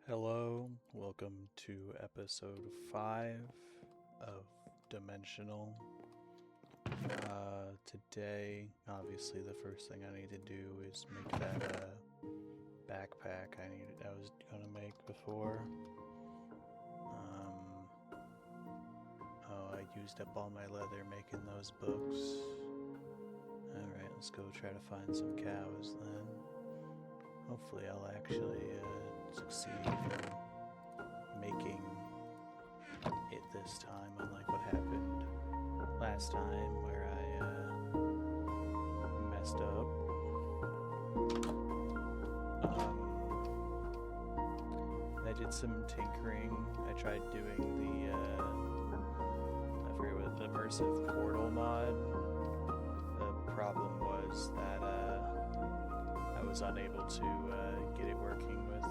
Hello, welcome to episode 5 of Dimensional. Today, obviously, the first thing I need to do is make that backpack I was gonna make before. Oh, I used up all my leather making those books. Alright, let's go try to find some cows then. Hopefully I'll actually succeed in making it this time, unlike what happened last time where I messed up. I did some tinkering. I tried doing the I forget what, the immersive portal mod. The problem was that I was unable to get it working with,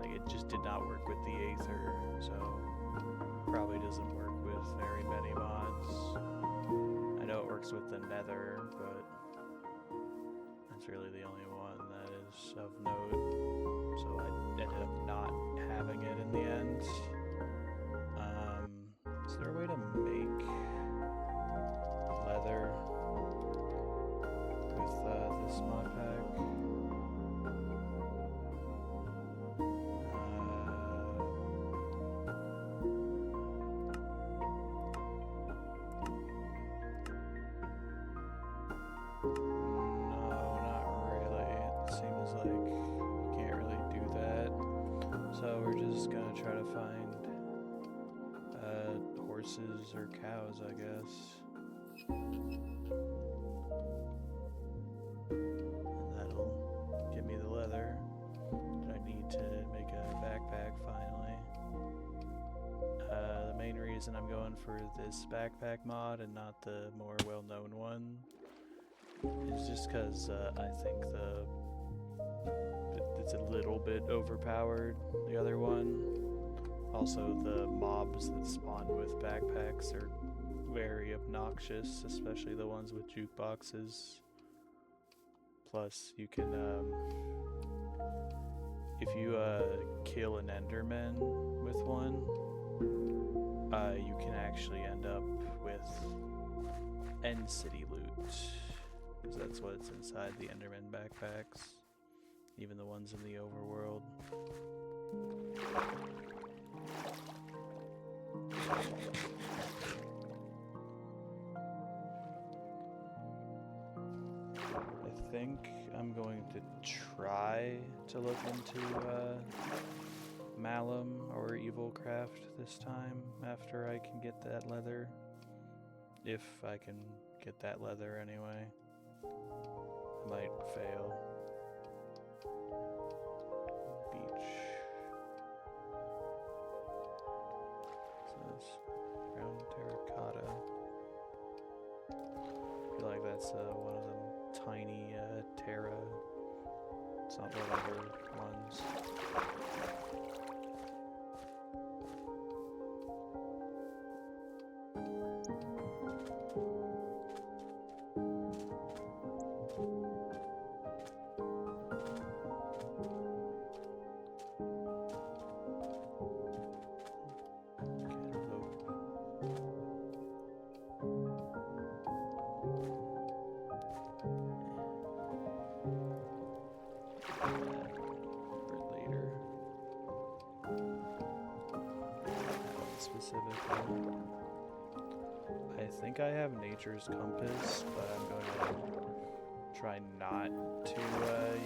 like, it just did not work with the Aether, so probably doesn't work with very many mods. I know it works with the Nether, but that's really the only one that is of note, so I ended up not having it in the end. Is there a way to make leather with this mod pack? No, not really. It seems like you can't really do that. So we're just gonna try to find horses or cows, I guess. And that'll give me the leather that I need to make a backpack finally. The main reason I'm going for this backpack mod and not the more well-known one is just because I think it's a little bit overpowered, the other one. Also, the mobs that spawn with backpacks are very obnoxious, especially the ones with jukeboxes. Plus, you can, if you kill an Enderman with one, you can actually end up with End City loot, because that's what's inside the Enderman backpacks, even the ones in the overworld. I think I'm going to try to look into Malum or Evilcraft this time after I can get that leather. If I can get that leather anyway. I might fail. Beach. It says brown terracotta. I feel like that's one of them tiny Terra. It's not one of other ones. Specifically, I think I have Nature's Compass, but I'm going to try not to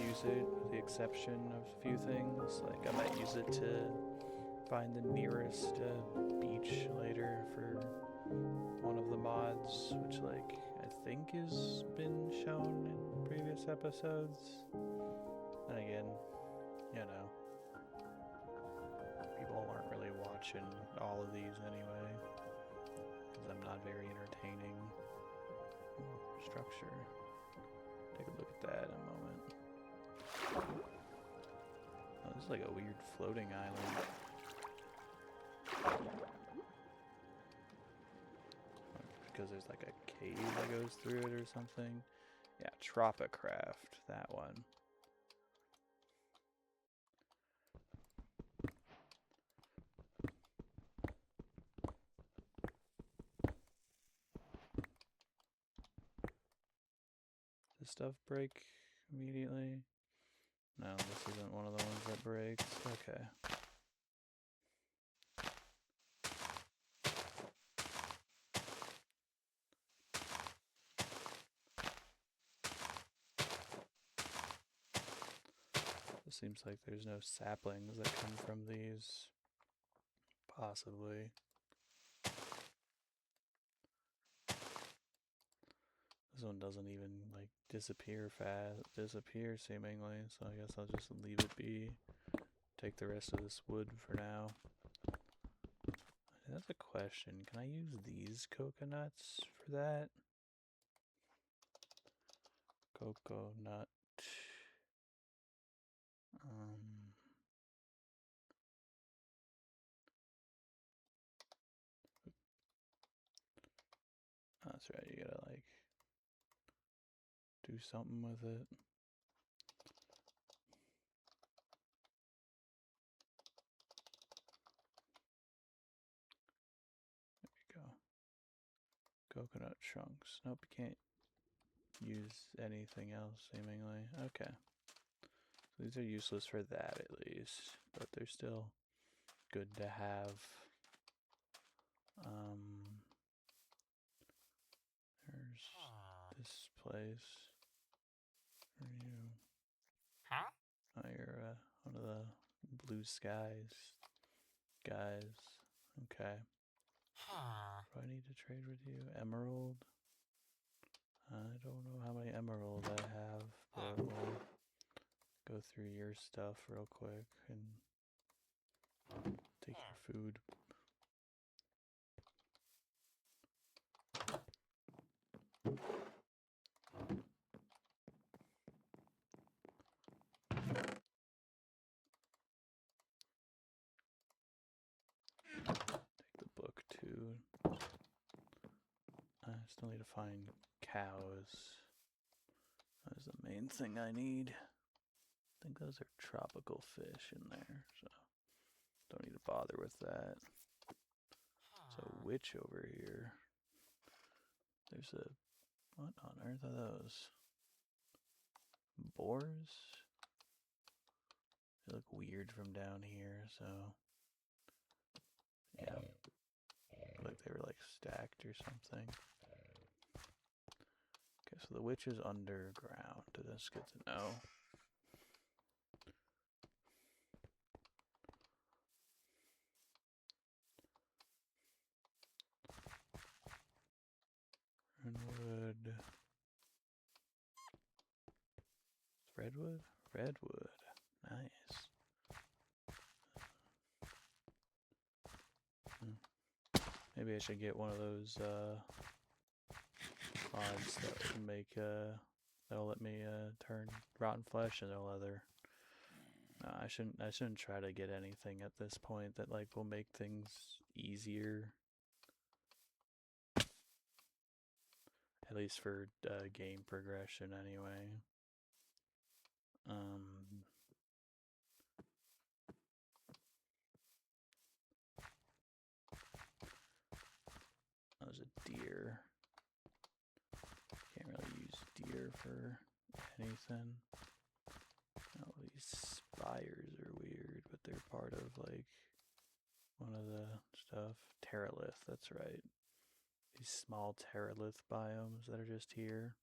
use it, with the exception of a few things. Like, I might use it to find the nearest beach later for one of the mods, which, like, I think has been shown in previous episodes. And again, you know, people aren't really watching all of these anyway, because I'm not very entertaining. Structure. Take a look at that in a moment. Oh, this is like a weird floating island. Because there's like a cave that goes through it or something. Yeah, Tropicraft, that one. stuff break immediately? No, this isn't one of the ones that breaks. Okay. It seems like there's no saplings that come from these. Possibly. This one doesn't even like disappear seemingly, so I guess I'll just leave it be. Take the rest of this wood for now. That's a question. Can I use these coconuts for that? Coconut. That's right, you gotta like do something with it. There you go. Coconut chunks. Nope, you can't use anything else seemingly. Okay. So these are useless for that at least, but they're still good to have. There's this place for you. Huh? Oh, you're one of the blue skies guys. Okay. Do I need to trade with you? Emerald? I don't know how many emerald I have, but we'll go through your stuff real quick and take your food. Take the book too. I still need to find cows. That is the main thing I need. I think those are tropical fish in there, so don't need to bother with that. There's a witch over here. There's a... What on earth are those? Boars? They look weird from down here, so... Yeah. Like they were like stacked or something. Okay, so the witch is underground. That's good to know. Redwood. Redwood? Redwood. Nice. Maybe I should get one of those mods that will make that'll let me turn rotten flesh into leather. I shouldn't try to get anything at this point that like will make things easier. At least for game progression anyway. That was a deer. Can't really use deer for anything. Oh, these spires are weird, but they're part of like one of the stuff. Terralith, that's right. These small Terralith biomes that are just here.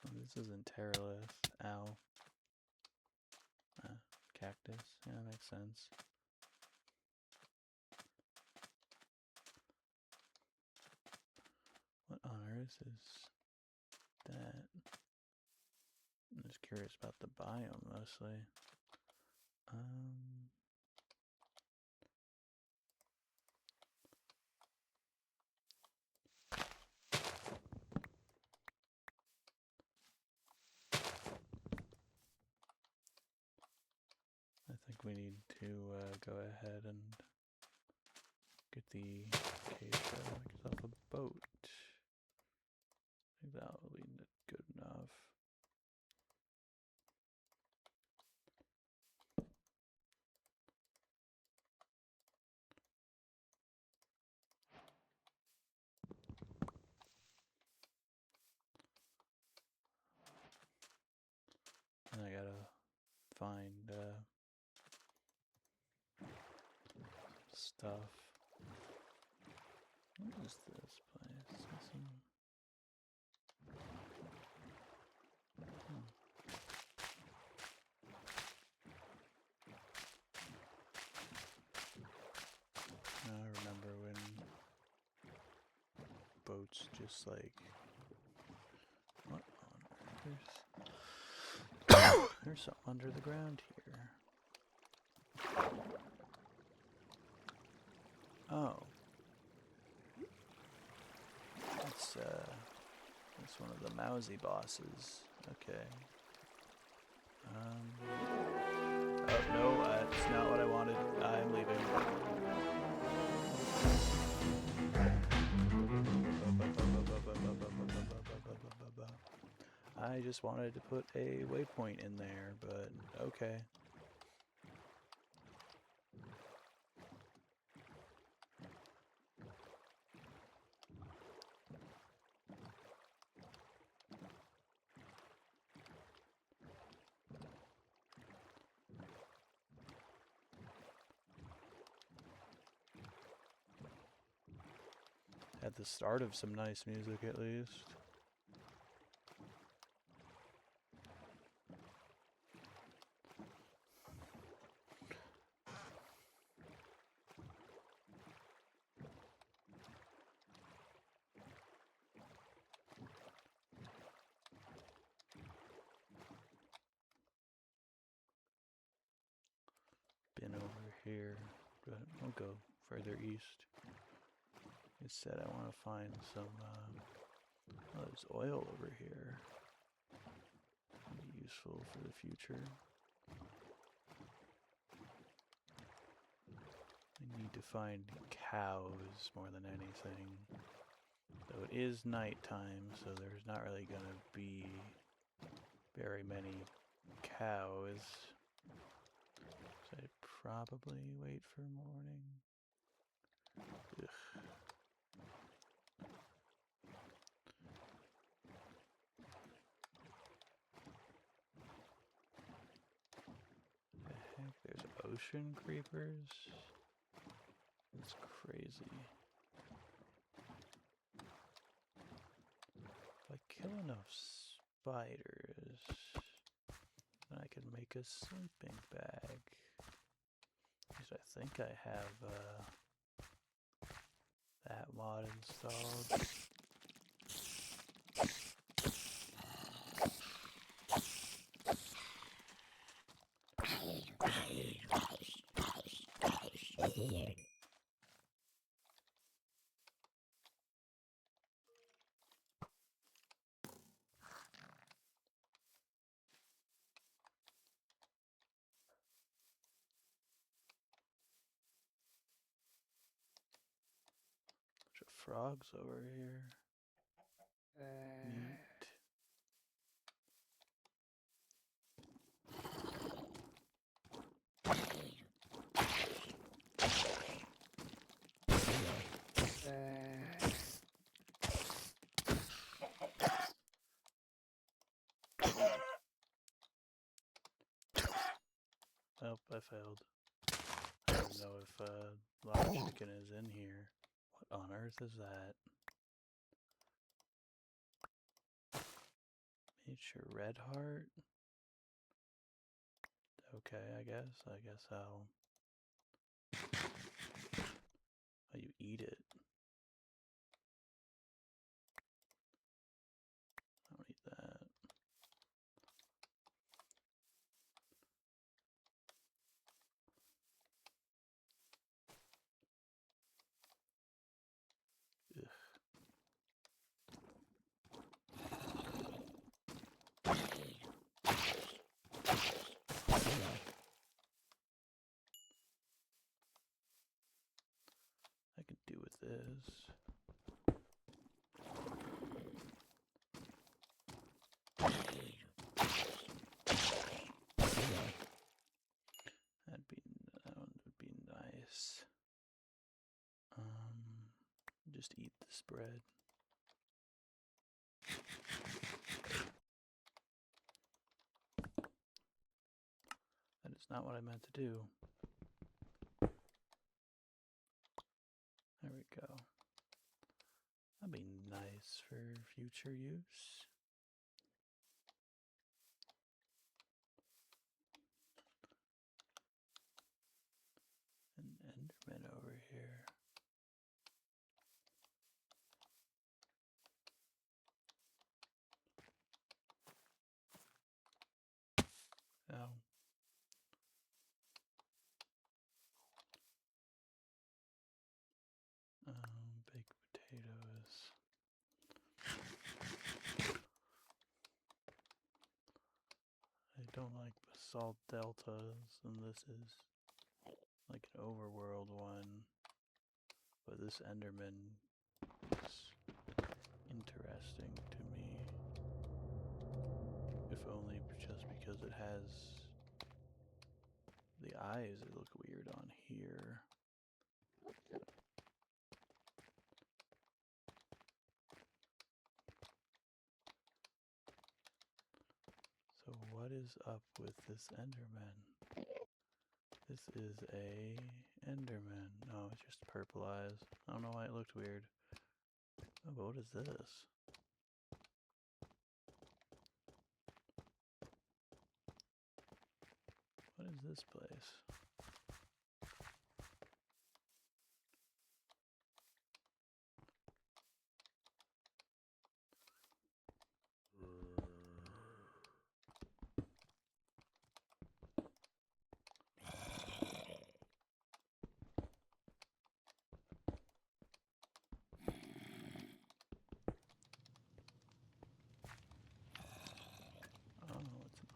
Oh, this isn't Terralith. Ow. Cactus. Yeah, that makes sense. What on earth is that? I'm just curious about the biome mostly. I think we need to go ahead and get the acacia, make yourself a boat. I think that will be good enough. find stuff. What is this place? I remember when boats just like, what on earth? There's something under the ground here. Oh. That's one of the mousy bosses. Okay. Oh no, that's not what I wanted. I'm leaving. I just wanted to put a waypoint in there, but okay. At the start of some nice music, at least. Been over here, but we'll go further east. It said I want to find some, oh, there's oil over here. Be useful for the future. I need to find cows more than anything. Though it is nighttime, so there's not really going to be very many cows. So I'd probably wait for morning. Ugh. The heck? There's ocean creepers? That's crazy. If I kill enough spiders, then I can make a sleeping bag. At least I think I have that mod installed. Bunch of frogs over here. Neat. Oh, I failed. I don't know if large chicken is in here. What on earth is that? Nature red heart? Okay, I guess I'll... Oh, you eat it. I'll eat that. Ugh. I could do with this. That would be nice. Just eat this bread. not what I meant to do. There we go. That'd be nice for future use. An Enderman over here. Oh. Baked potatoes. I don't like basalt deltas, and this is like an overworld one. But this Enderman is interesting to me. If only just because it has the eyes that look weird on here. So what is up with this Enderman? This is a Enderman. No, it's just purple eyes. I don't know why it looked weird. Oh, but what is this? What is this place?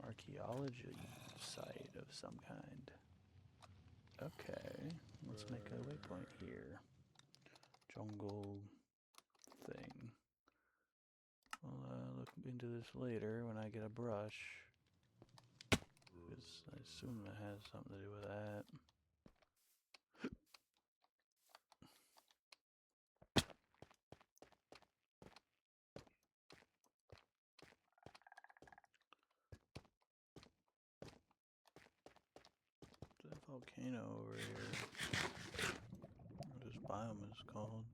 Archaeology site of some kind. Okay, let's make a waypoint here. Jungle thing. I'll look into this later when I get a brush. Because I assume it has something to do with that. Volcano over here. What this biome is called.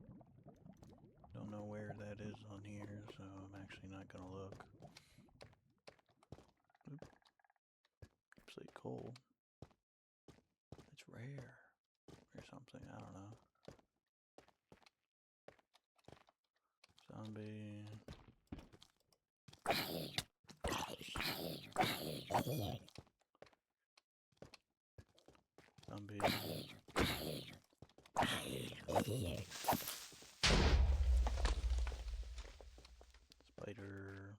Don't know where that is on here, so I'm actually not gonna look. Oop. Looks like coal. It's rare or something, I don't know. Zombie. Zombie. Spider.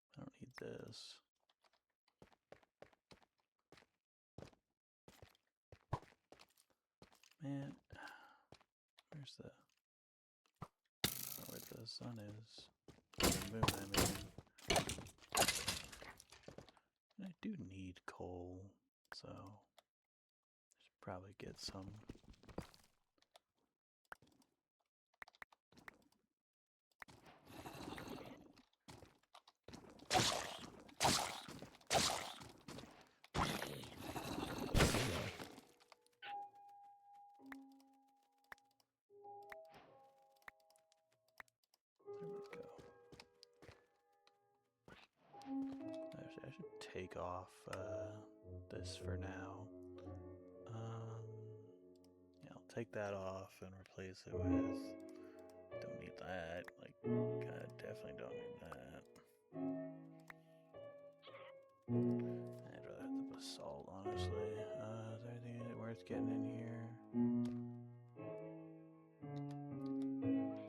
I don't need this. Man, where's the... Oh, where the sun is. The moon, I mean. I do need coal, so I should probably get some. I should take off this for now. Yeah, I'll take that off and replace it with... Don't need that. Like, God, definitely don't need that. I'd rather have the basalt, honestly. Is there anything worth getting in here?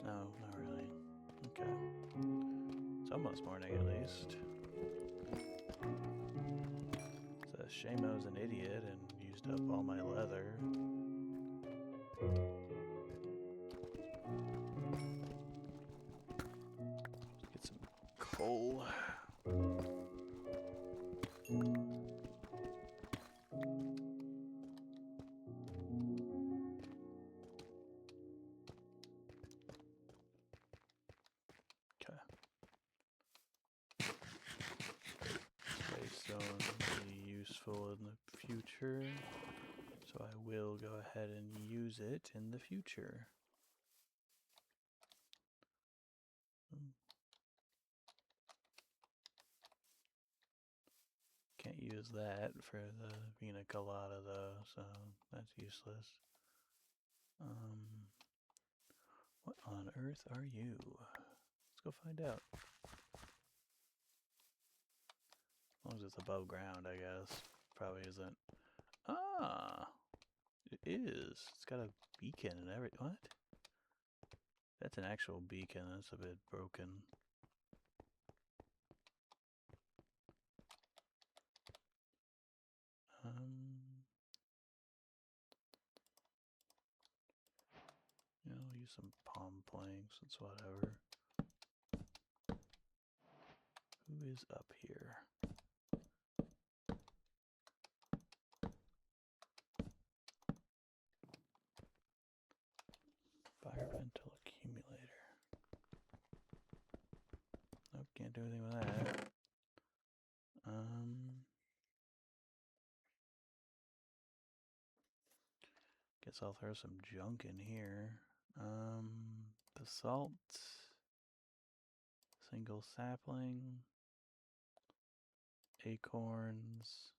No, not really. Okay. It's almost morning, at least. It's a shame I was an idiot and used up all my leather. Let's get some coal. future, so I will go ahead and use it in the future. Can't use that for the pina colada though, so that's useless. What on earth are you? Let's go find out. As long as it's above ground, I guess. Probably isn't. Ah! It is. It's got a beacon and everything. What? That's an actual beacon. That's a bit broken. Yeah, I'll use some palm planks. It's whatever. Who is up here? Environmental accumulator. Nope, can't do anything with that. Guess I'll throw some junk in here. Basalt. Single sapling. Acorns.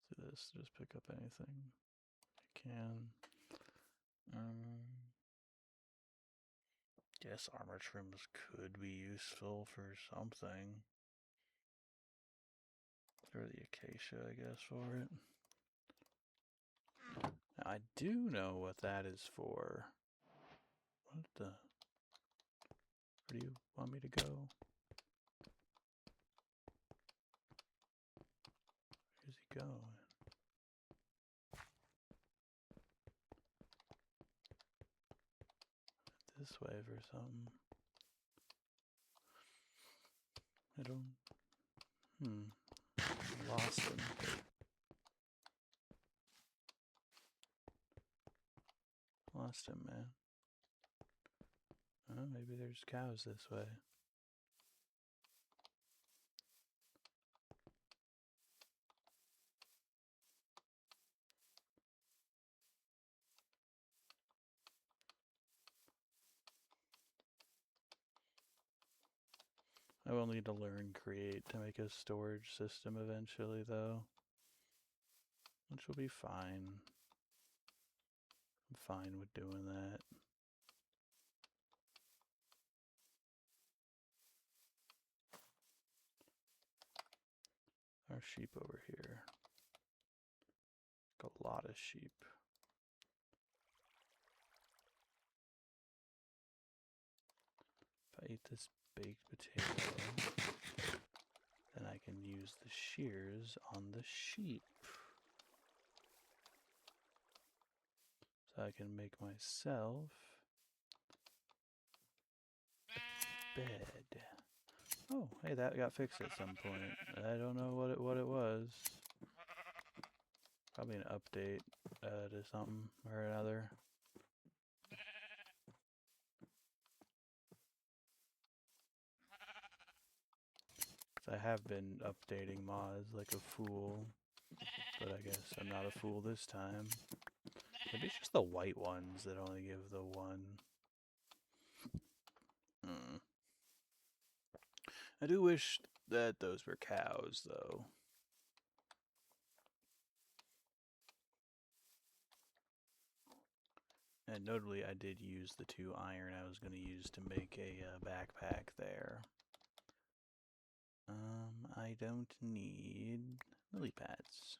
Do this, just pick up anything I can. Guess armor trims could be useful for something. Throw the acacia, I guess, for it. Now, I do know what that is for. What the? Where do you want me to go? Where's he going? This way for something. I don't... Lost him. Lost him, man. Oh, maybe there's cows this way. I will need to learn Create to make a storage system eventually, though. Which will be fine. I'm fine with doing that. Our sheep over here. A lot of sheep. If I eat this baked potato, then I can use the shears on the sheep. So I can make myself a bed. Oh, hey, that got fixed at some point. I don't know what it was. Probably an update to something or another. I have been updating mods like a fool, but I guess I'm not a fool this time. Maybe it's just the white ones that only give the one. I do wish that those were cows, though. And notably, I did use the 2 iron I was going to use to make a backpack there. I don't need lily pads.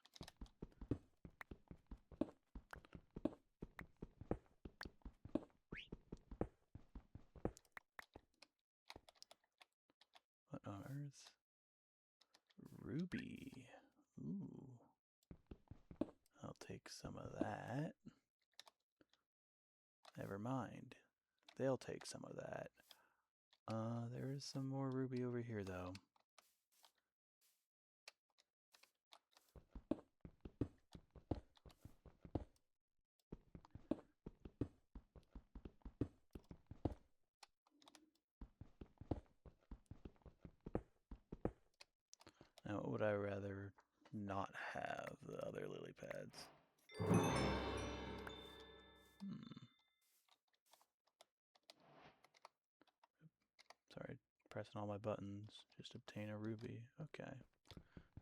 What on earth? Ruby. Ooh. I'll take some of that. Never mind. They'll take some of that. There is some more ruby over here, though. What would I rather not have? The other lily pads. Sorry, pressing all my buttons. Just obtain a ruby. Okay.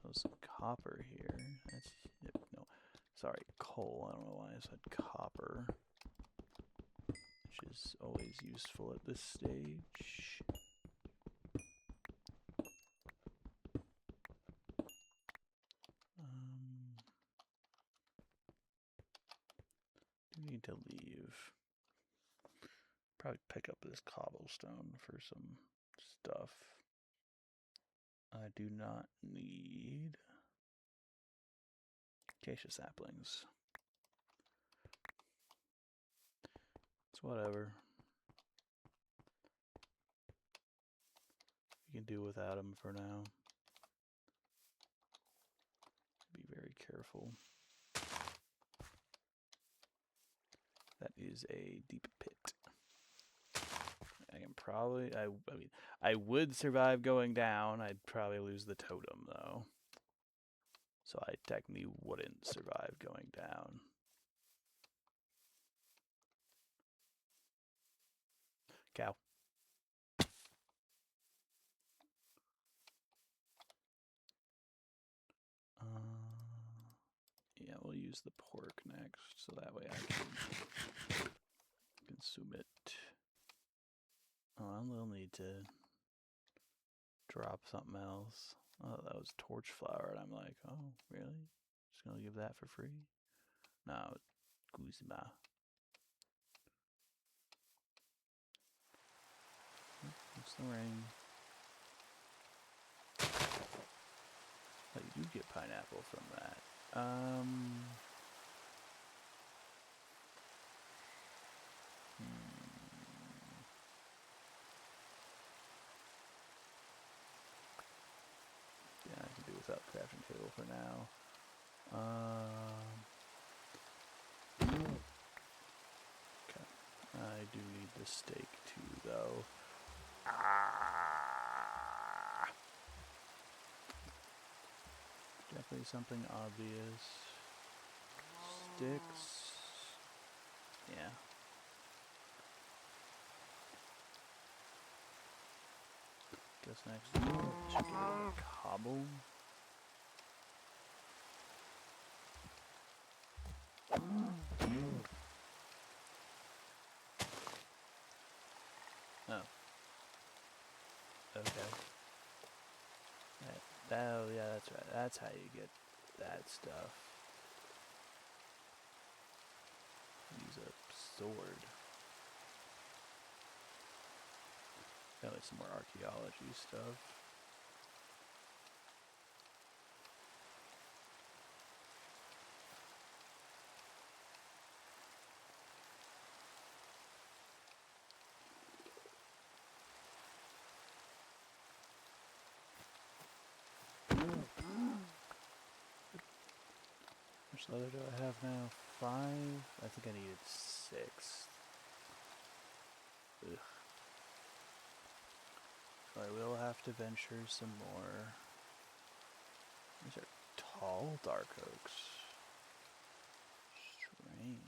There's some copper here. That's no. Sorry, coal. I don't know why I said copper. Which is always useful at this stage. Do need to leave. Probably pick up this cobblestone for some stuff. I do not need acacia saplings. It's whatever. You can do without them for now. Be very careful. That is a deep pit. I can probably, I mean, I would survive going down. I'd probably lose the totem though. So I technically wouldn't survive going down. Cow. Yeah, we'll use the pork next, so that way I can consume it. Oh, I'll need to drop something else. Oh, that was torch flower, and I'm like, oh, really? Just gonna give that for free? No, Guzma. It's the rain. Oh, you do get pineapple from that. Yeah, I can do without crafting table for now. Okay. I do need the steak too, though. Definitely something obvious. Sticks. Yeah. Guess next should get a cobble. Oh. Okay. Oh, yeah, that's right. That's how you get that stuff. Use a sword. Got like some more archaeology stuff. How much leather do I have now? 5? I think I needed 6. Ugh. So I will have to venture some more. These are tall dark oaks. Strange.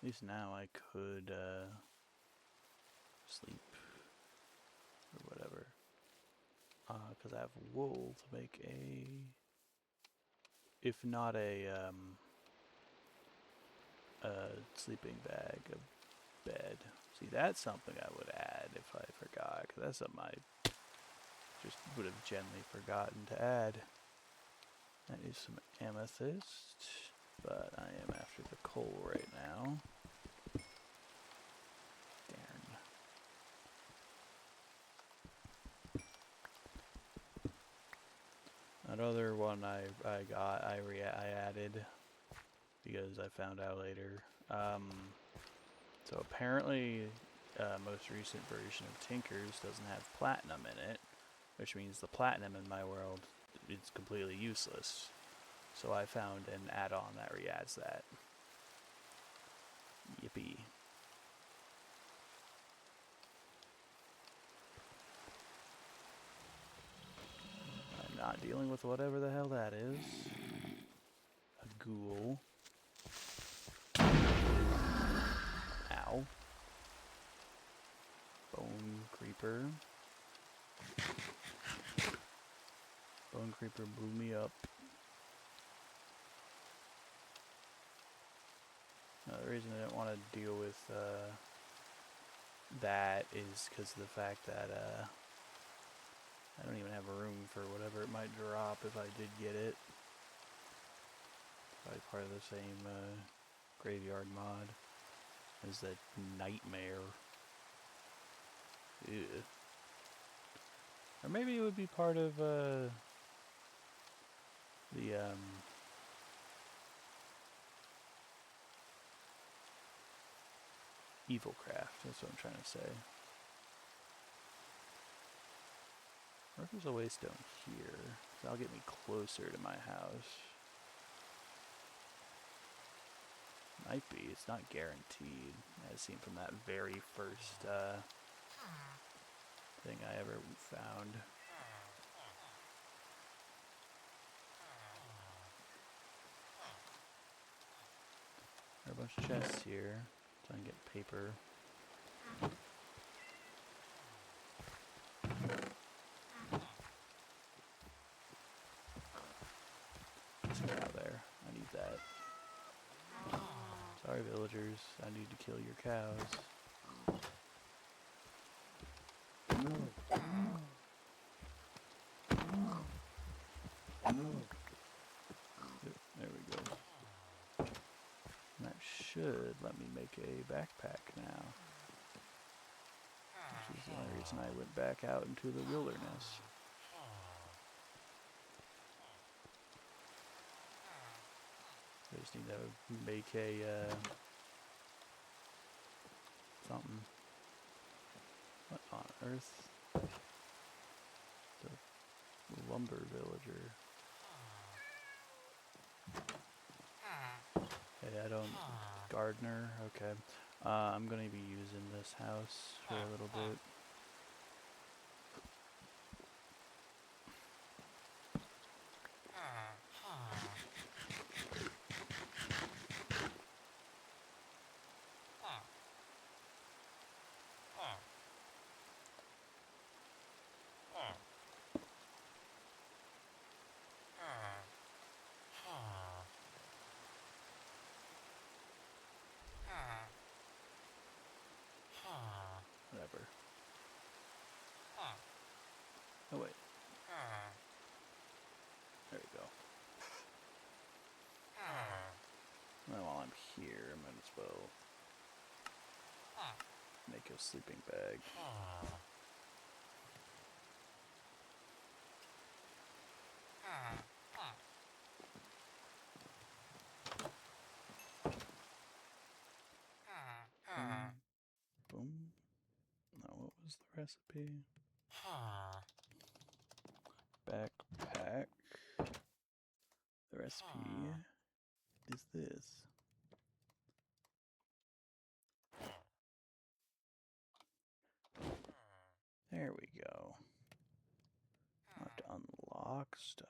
At least now I could sleep or whatever. Because I have wool to make a, if not a sleeping bag, a bed. See, that's something I would add if I forgot, because that's something I just would have gently forgotten to add. That is some amethyst, but I am after the coal right now. Darn. That other one I added because I found out later. So apparently, most recent version of Tinker's doesn't have platinum in it, which means the platinum in my world is completely useless. So I found an add-on that re-adds that. Yippee. I'm not dealing with whatever the hell that is. A ghoul. Ow. Bone creeper. Bone creeper blew me up. The reason I didn't want to deal with that is because of the fact that I don't even have room for whatever it might drop if I did get it. Probably part of the same graveyard mod as that nightmare. Ew. Or maybe it would be part of the Evil Craft. That's what I'm trying to say. Or if there's a waystone here, that'll get me closer to my house. Might be. It's not guaranteed, as seen from that very first thing I ever found. There are a bunch of chests here, so I can get paper. Let's get out there. I need that. Sorry, villagers. I need to kill your cows. There we go. That should let me make a backpack now. Which is the only reason I went back out into the wilderness. I just need to make a, something. What on earth? The lumber villager. Hey, I don't... Gardener? Okay. I'm gonna be using this house for a little bit. Whatever. Oh wait. There we go. Well, while I'm here, I might as well make a sleeping bag. Boom. Now, what was the recipe? Backpack. The recipe is this. There we go. I have to unlock stuff.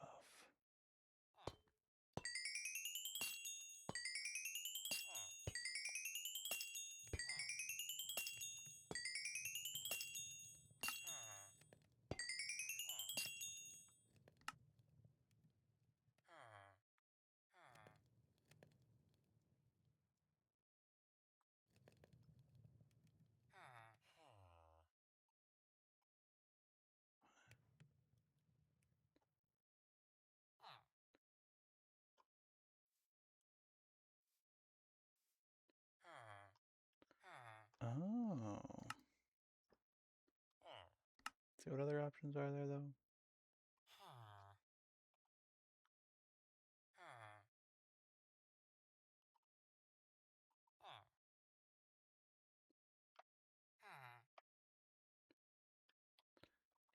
Oh. See what other options are there, though?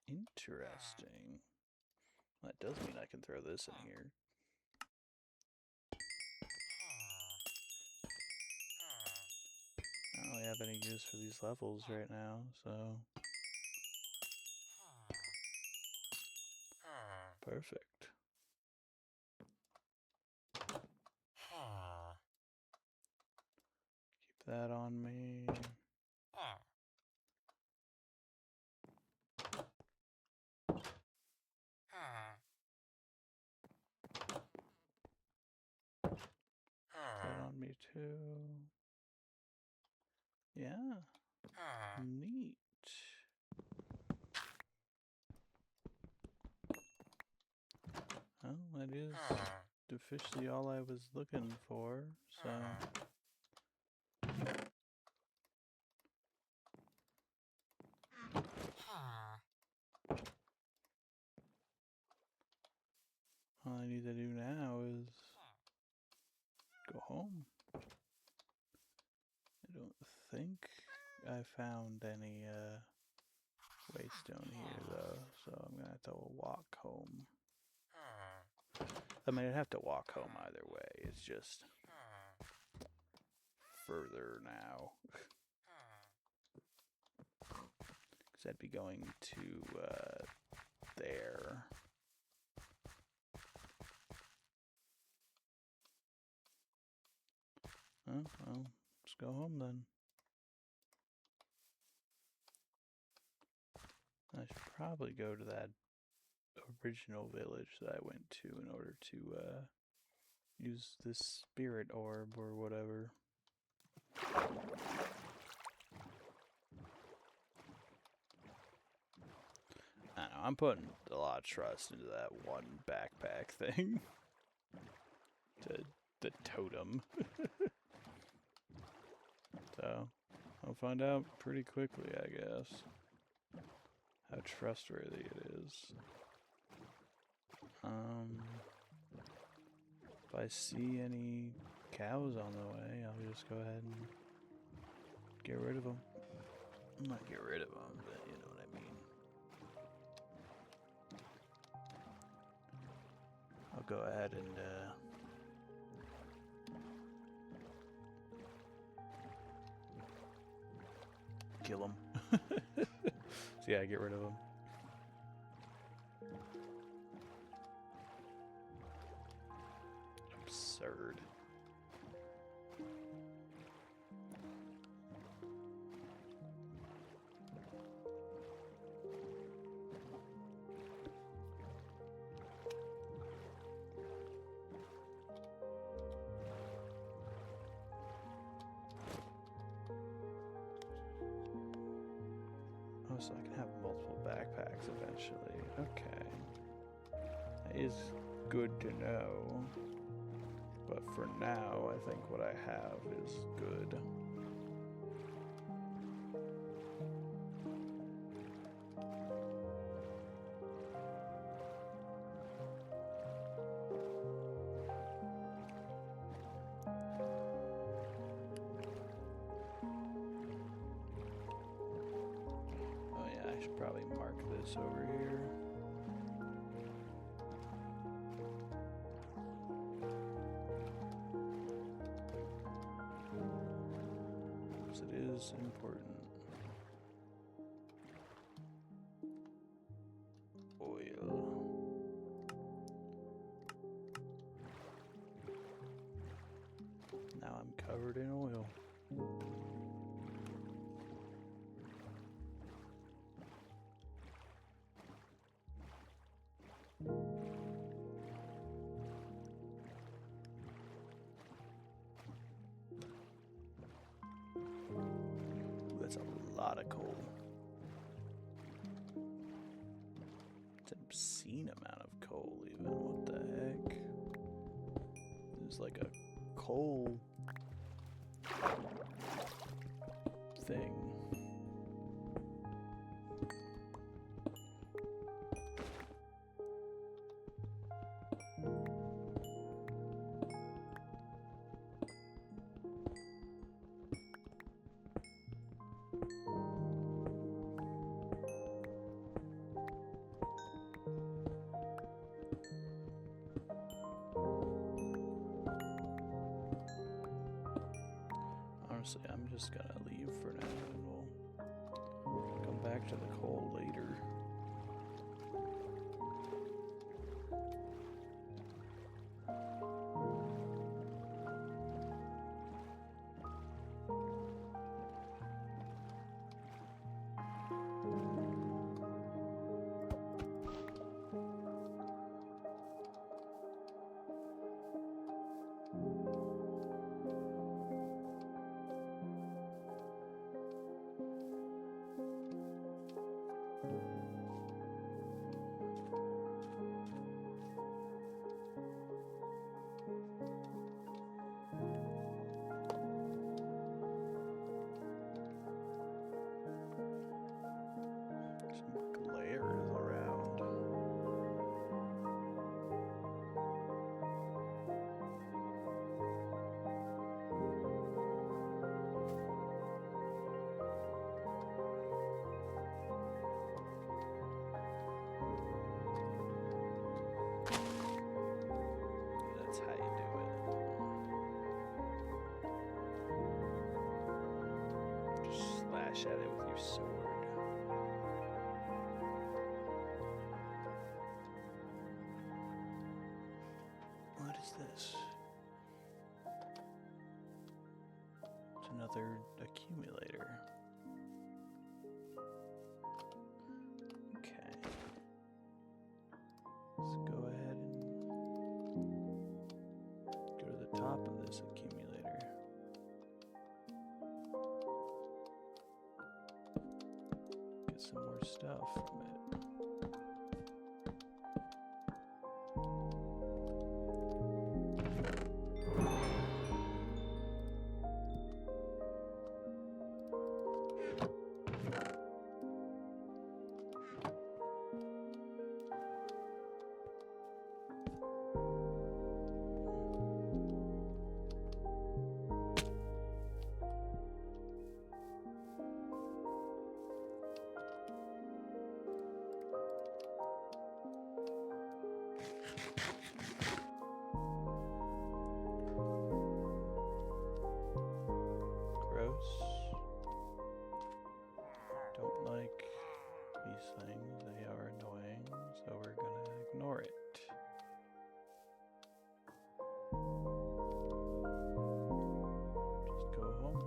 Interesting. That does mean I can throw this in here. have any use for these levels right now, so perfect. Keep that on me. That on me too. Yeah. Neat. Well, that is officially all I was looking for, so... All I need to do now is go home. I don't think I found any waystone here though, so I'm gonna have to walk home. I mean, I'd have to walk home either way, it's just further now. Because I'd be going to there. Oh, well, let's go home then. I should probably go to that original village that I went to in order to use this spirit orb or whatever. I don't know, I'm putting a lot of trust into that one backpack thing. The totem. So, I'll find out pretty quickly, I guess, how trustworthy it is. If I see any cows on the way, I'll just go ahead and get rid of them. Not get rid of them, but you know what I mean. I'll go ahead and kill them. So yeah, get rid of them. Absurd. Oh, so I can have multiple backpacks eventually. Okay. That is good to know. But for now, I think what I have is good. Oh yeah, I should probably mark this over here. It is important. Oil. Now I'm covered in oil. That's a lot of coal. It's an obscene amount of coal, even. What the heck? There's like a coal thing. Honestly, I'm just gonna leave for now and we'll come back to the coal later. Some glares around. That's how you do it. Just slash at it with your sword. What is this? It's another accumulator. Okay. Let's go ahead and go to the top of this accumulator. Get some more stuff from it. Gross. Don't like these things. They are annoying, so we're gonna ignore it. Just go home.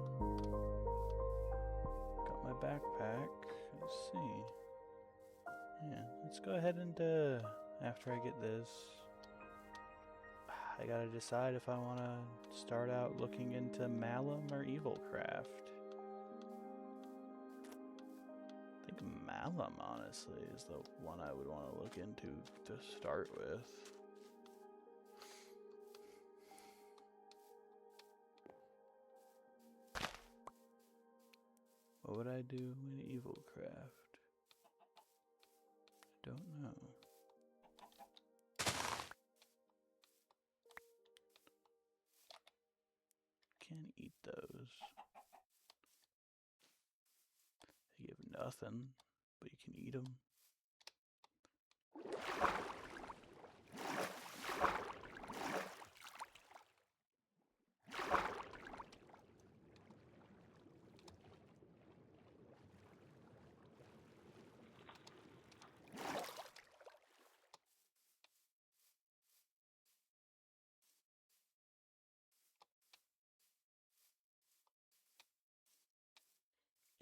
Got my backpack. Let's see. Yeah, let's go ahead and after I get this, I gotta decide if I want to start out looking into Malum or Evilcraft. I think Malum, honestly, is the one I would want to look into to start with. What would I do in Evilcraft? I don't know. Can't eat those. They give nothing, but you can eat them.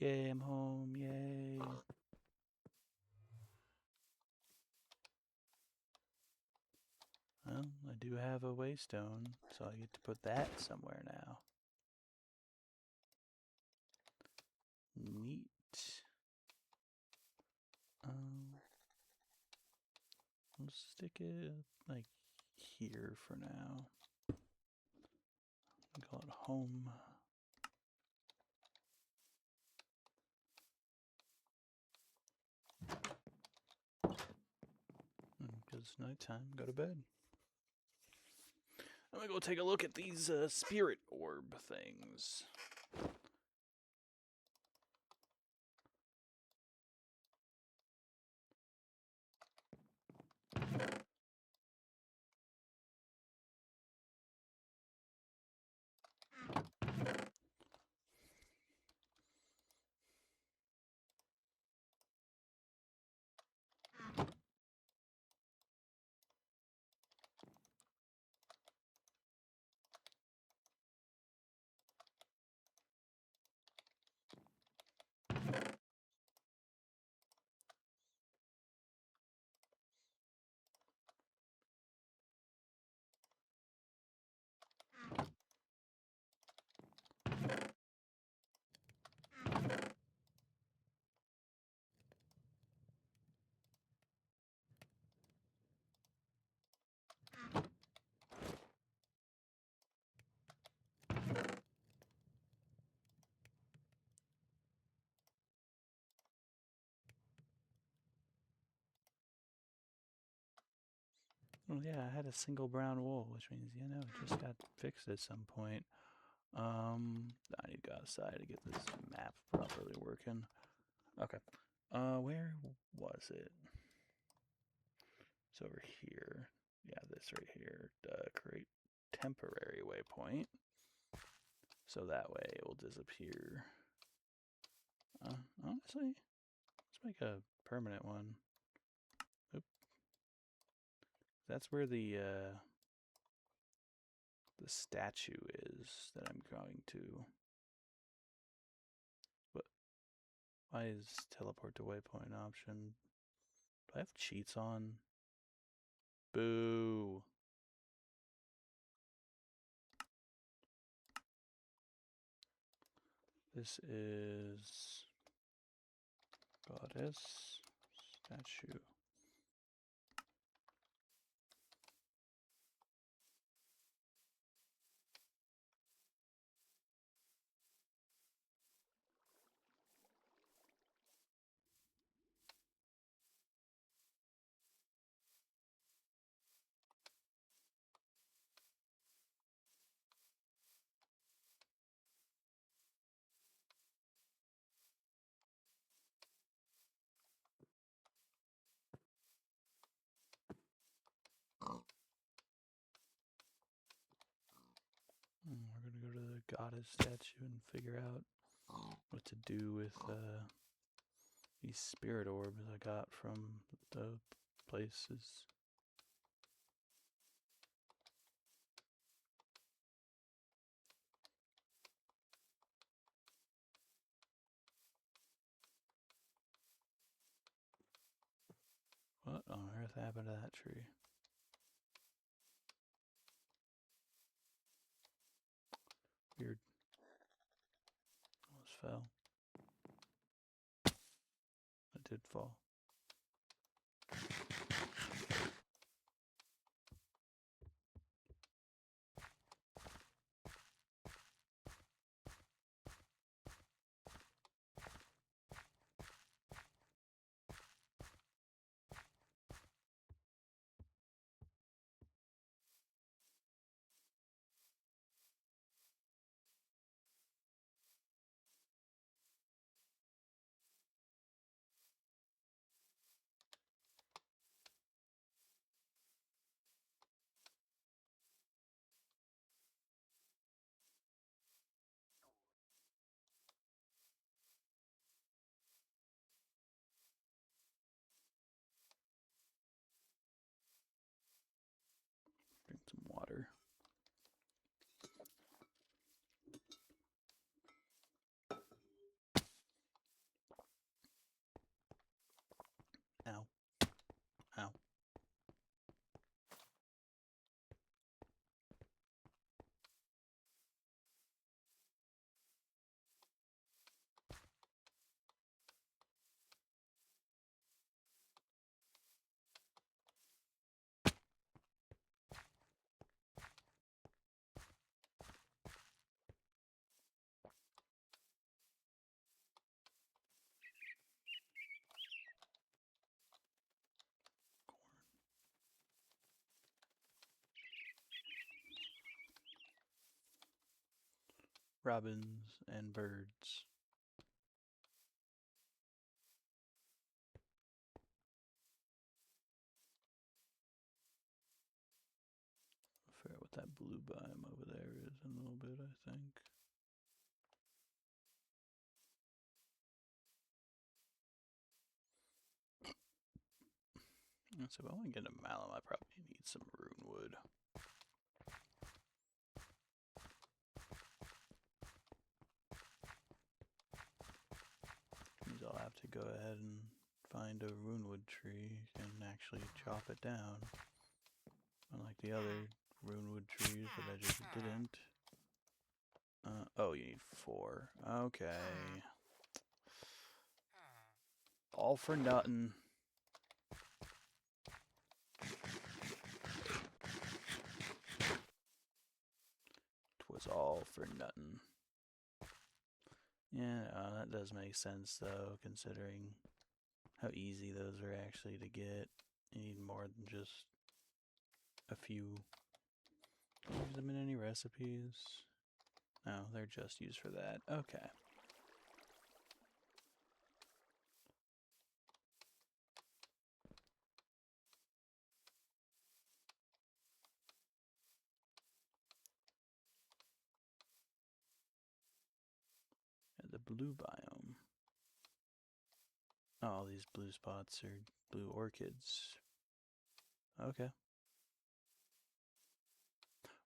Yay, I'm home, yay. Well, I do have a waystone, so I get to put that somewhere now. Neat. We'll stick it like here for now. Call it home. Because it's nighttime, go to bed. I'm gonna go take a look at these spirit orb things. Well, yeah, I had a single brown wool, which means, you know, it just got fixed at some point. I need to go outside to get this map properly working. Okay. Where was it? It's over here. Yeah, this right here. Create temporary waypoint. So that way it will disappear. Honestly, let's make a permanent one. Oop. That's where the statue is that I'm going to. But why is teleport to waypoint option? Do I have cheats on? Boo. This is goddess statue. We're gonna go to the goddess statue and figure out what to do with these spirit orbs I got from the places. What on earth happened to that tree? Weird. Almost fell. It did fall. Drink some water. Ow. Ow. Robins and birds. I forget what that blue biome over there is in a little bit, I think. So if I want to get a malum, I probably need some rune wood. Means I'll have to go ahead and find a runewood tree and actually chop it down. Unlike the other runewood trees that I just didn't. Oh, you need 4. Okay. All for nothing. Twas all for nothing. Yeah, that does make sense though, considering how easy those are actually to get. You need more than just a few. Use them in any recipes? No, they're just used for that. Okay. And the blue biome. Oh, all these blue spots are blue orchids. Okay.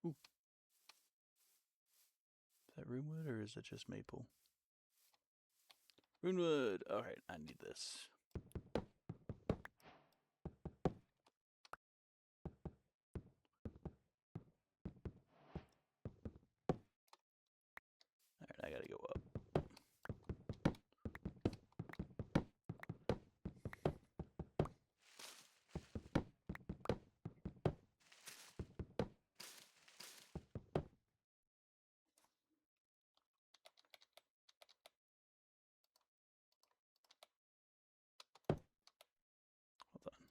Ooh. Is that runewood or is it just maple? Runewood! Alright, I need this. Alright, I gotta go up. Hold on.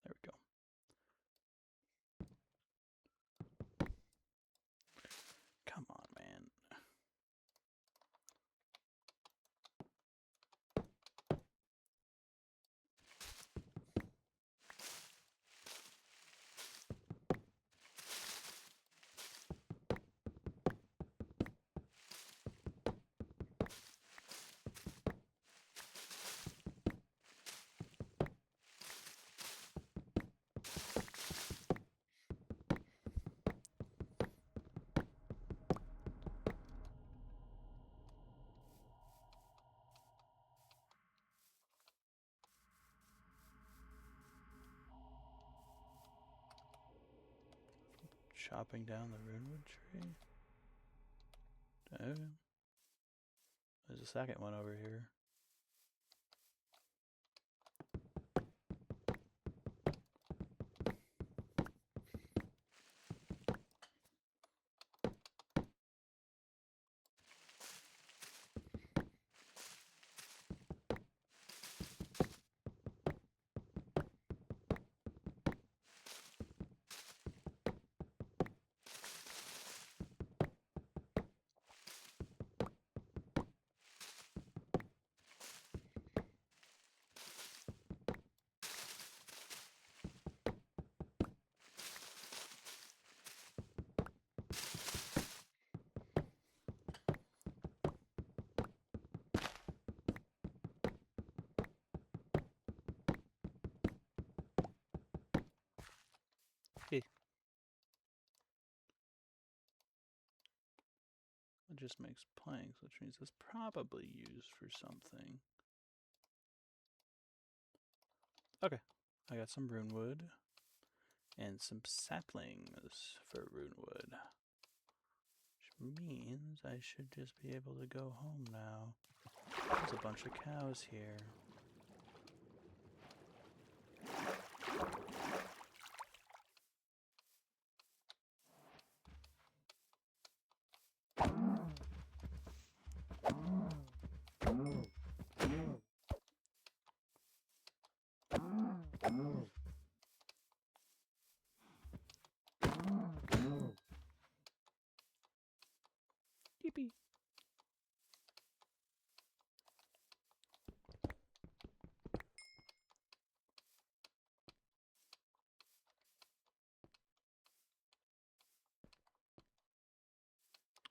There we go. Come on, man. Chopping down the runewood tree? Oh. There's a second one over here. Hey. It just makes planks, which means it's probably used for something. Okay, I got some runewood and some saplings for runewood, which means I should just be able to go home now. There's a bunch of cows here. Yippee!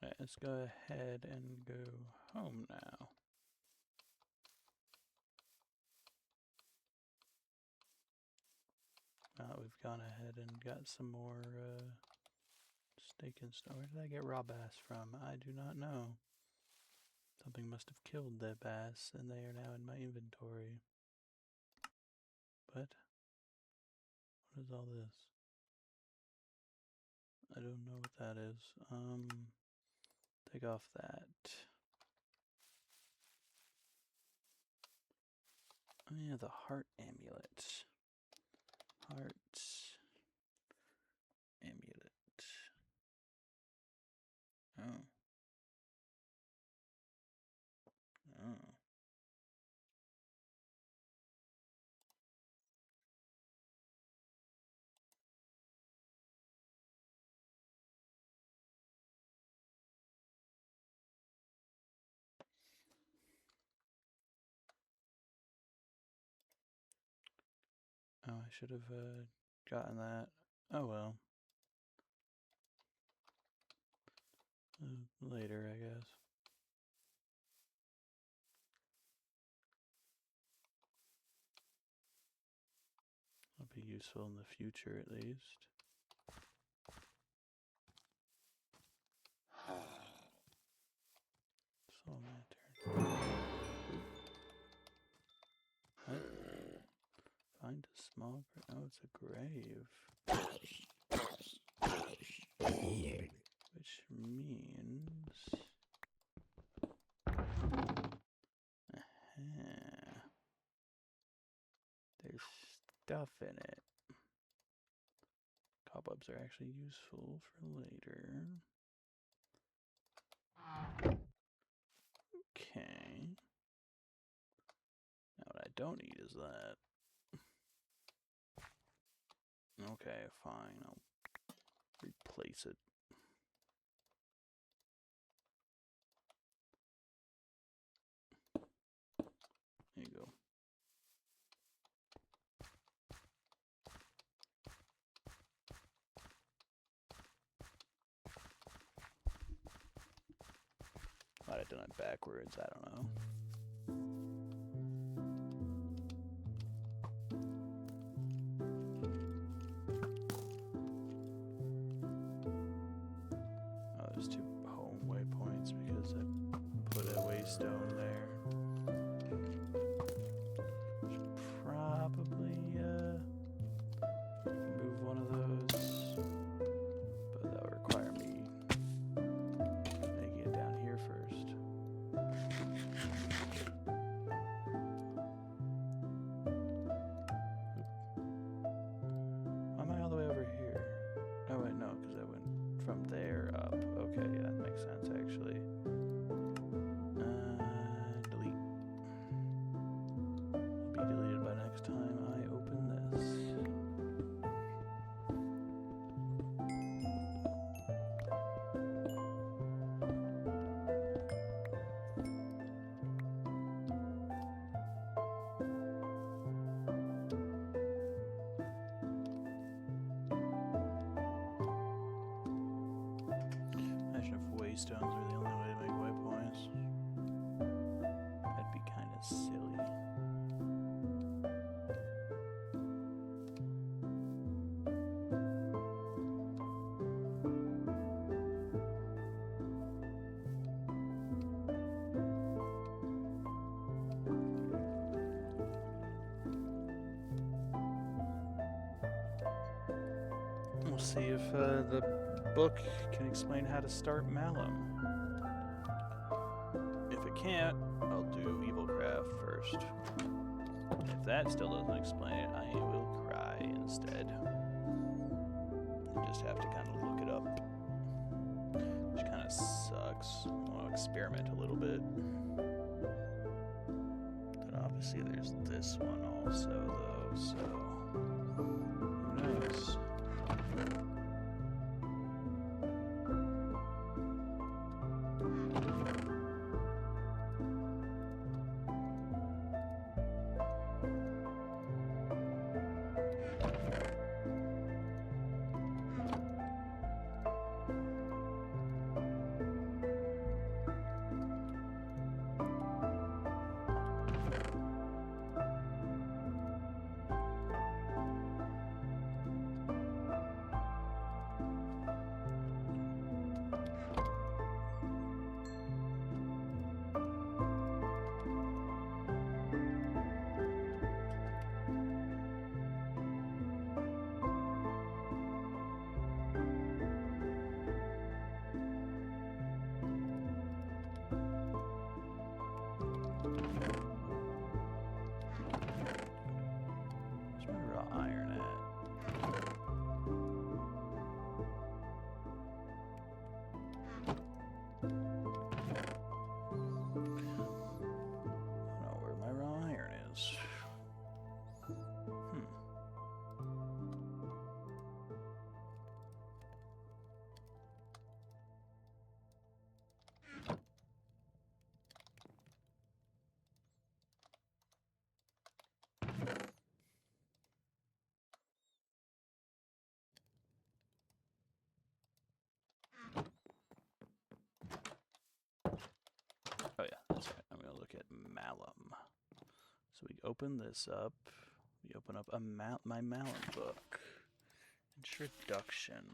Alright, let's go ahead and go home now. We've gone ahead and got some more steak and stuff. Where did I get raw bass from? I do not know. Something must have killed the bass, and they are now in my inventory. But what is all this? I don't know what that is. Take off that. Oh yeah, the heart amulet. Heart amulet. Oh. Oh. I should have gotten that. Oh well. Later, I guess. It'll be useful in the future, at least. It's all my turn. What? Find a small. Oh, it's a grave. Which means. There's stuff in it. Cobwebs are actually useful for later. Okay. Now what I don't need is that. Okay, fine. I'll replace it. There you go. Might have done it backwards, I don't know. Oh, there's 2 home waypoints because I put a waystone there. Should probably move one of those, but that would require me making it down here first. Why am I all the way over here? Oh wait, no, because I went from there up. Okay, yeah, that makes sense actually. Delete. Be deleted by next time I open this. Imagine if waystones were the only way to make waypoints. That'd be kind of silly. We'll see if the book can explain how to start Malum. If it can't, I'll do Evilcraft first. If that still doesn't explain it, I will cry instead. I just have to kind of look it up. Which kind of sucks. I want to experiment a little bit. But obviously there's this one also, though, so who knows? Malum. So we open this up. We open up my Malum book. Introduction.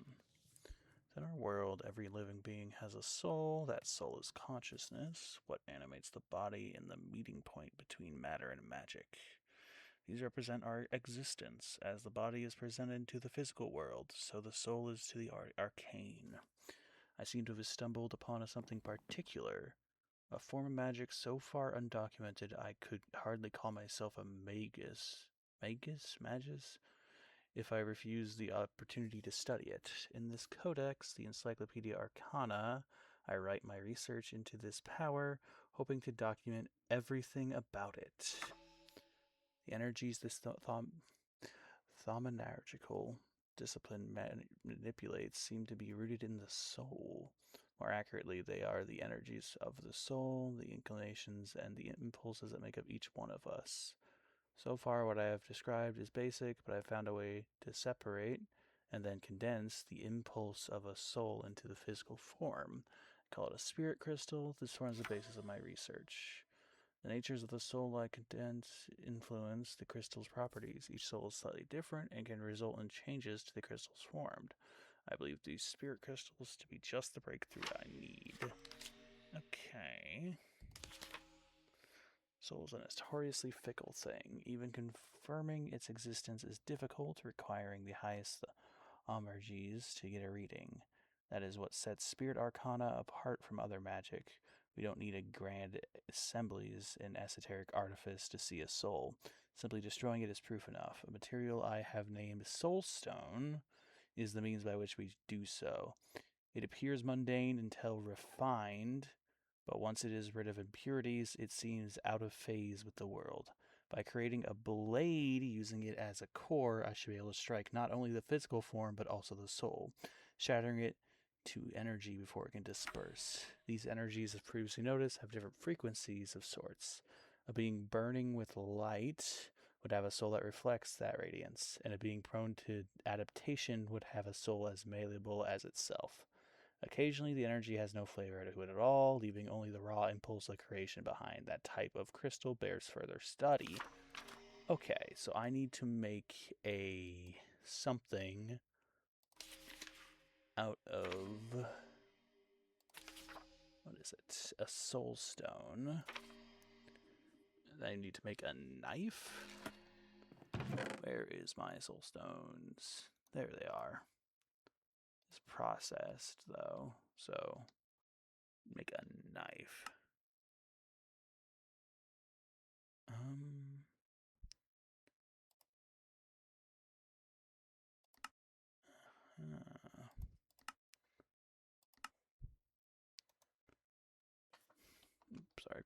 In our world, every living being has a soul. That soul is consciousness, what animates the body and the meeting point between matter and magic. These represent our existence. As the body is presented to the physical world, so the soul is to the arcane. I seem to have stumbled upon something particular, a form of magic so far undocumented I could hardly call myself a magus. Magus? If I refuse the opportunity to study it. In this codex, the Encyclopedia Arcana, I write my research into this power, hoping to document everything about it. The energies this thaumaturgical discipline manipulates seem to be rooted in the soul. More accurately, they are the energies of the soul, the inclinations, and the impulses that make up each one of us. So far, what I have described is basic, but I've found a way to separate and then condense the impulse of a soul into the physical form. I call it a spirit crystal. This forms the basis of my research. The natures of the soul-like condense influence the crystal's properties. Each soul is slightly different and can result in changes to the crystals formed. I believe these spirit crystals to be just the breakthrough I need. Okay. Soul is a notoriously fickle thing. Even confirming its existence is difficult, requiring the highest energies to get a reading. That is what sets Spirit Arcana apart from other magic. We don't need a grand assemblies in esoteric artifice to see a soul. Simply destroying it is proof enough. A material I have named Soulstone is the means by which we do so. It appears mundane until refined, but once it is rid of impurities, it seems out of phase with the world. By creating a blade, using it as a core, I should be able to strike not only the physical form, but also the soul, shattering it to energy before it can disperse. These energies, as previously noticed, have different frequencies of sorts. A being burning with light would have a soul that reflects that radiance, and a being prone to adaptation would have a soul as malleable as itself. Occasionally, the energy has no flavor to it at all, leaving only the raw impulse of creation behind. That type of crystal bears further study. Okay, so I need to make a something out of, what is it? A soul stone. I need to make a knife. Where is my soul stones? There they are. It's processed though, so make a knife. Sorry.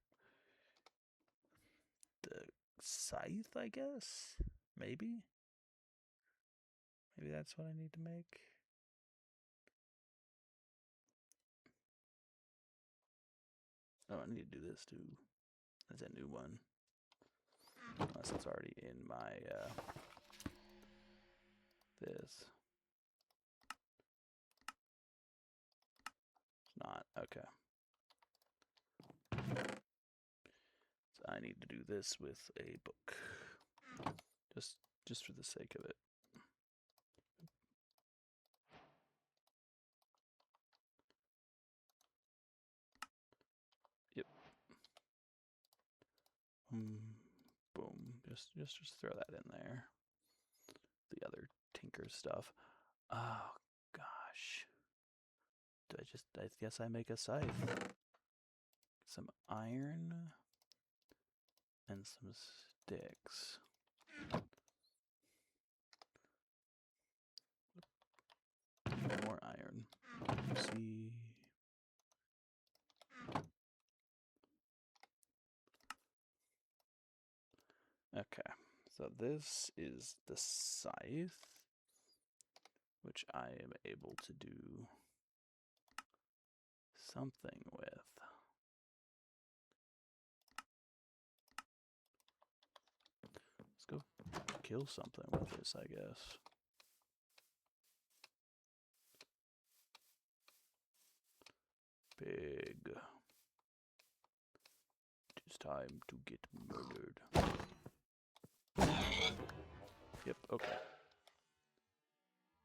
The scythe, I guess? Maybe? Maybe that's what I need to make. Oh, I need to do this too. That's a new one. Unless it's already in my, this. It's not. Okay. So I need to do this with a book. Just for the sake of it. Yep. Boom. Just throw that in there. The other tinker stuff. Oh gosh. I guess I make a scythe. Some iron and some sticks. More iron. See. Okay, so this is the scythe, which I am able to do something with. Let's go kill something with this, I guess. Big. time to get murdered. Yep, okay.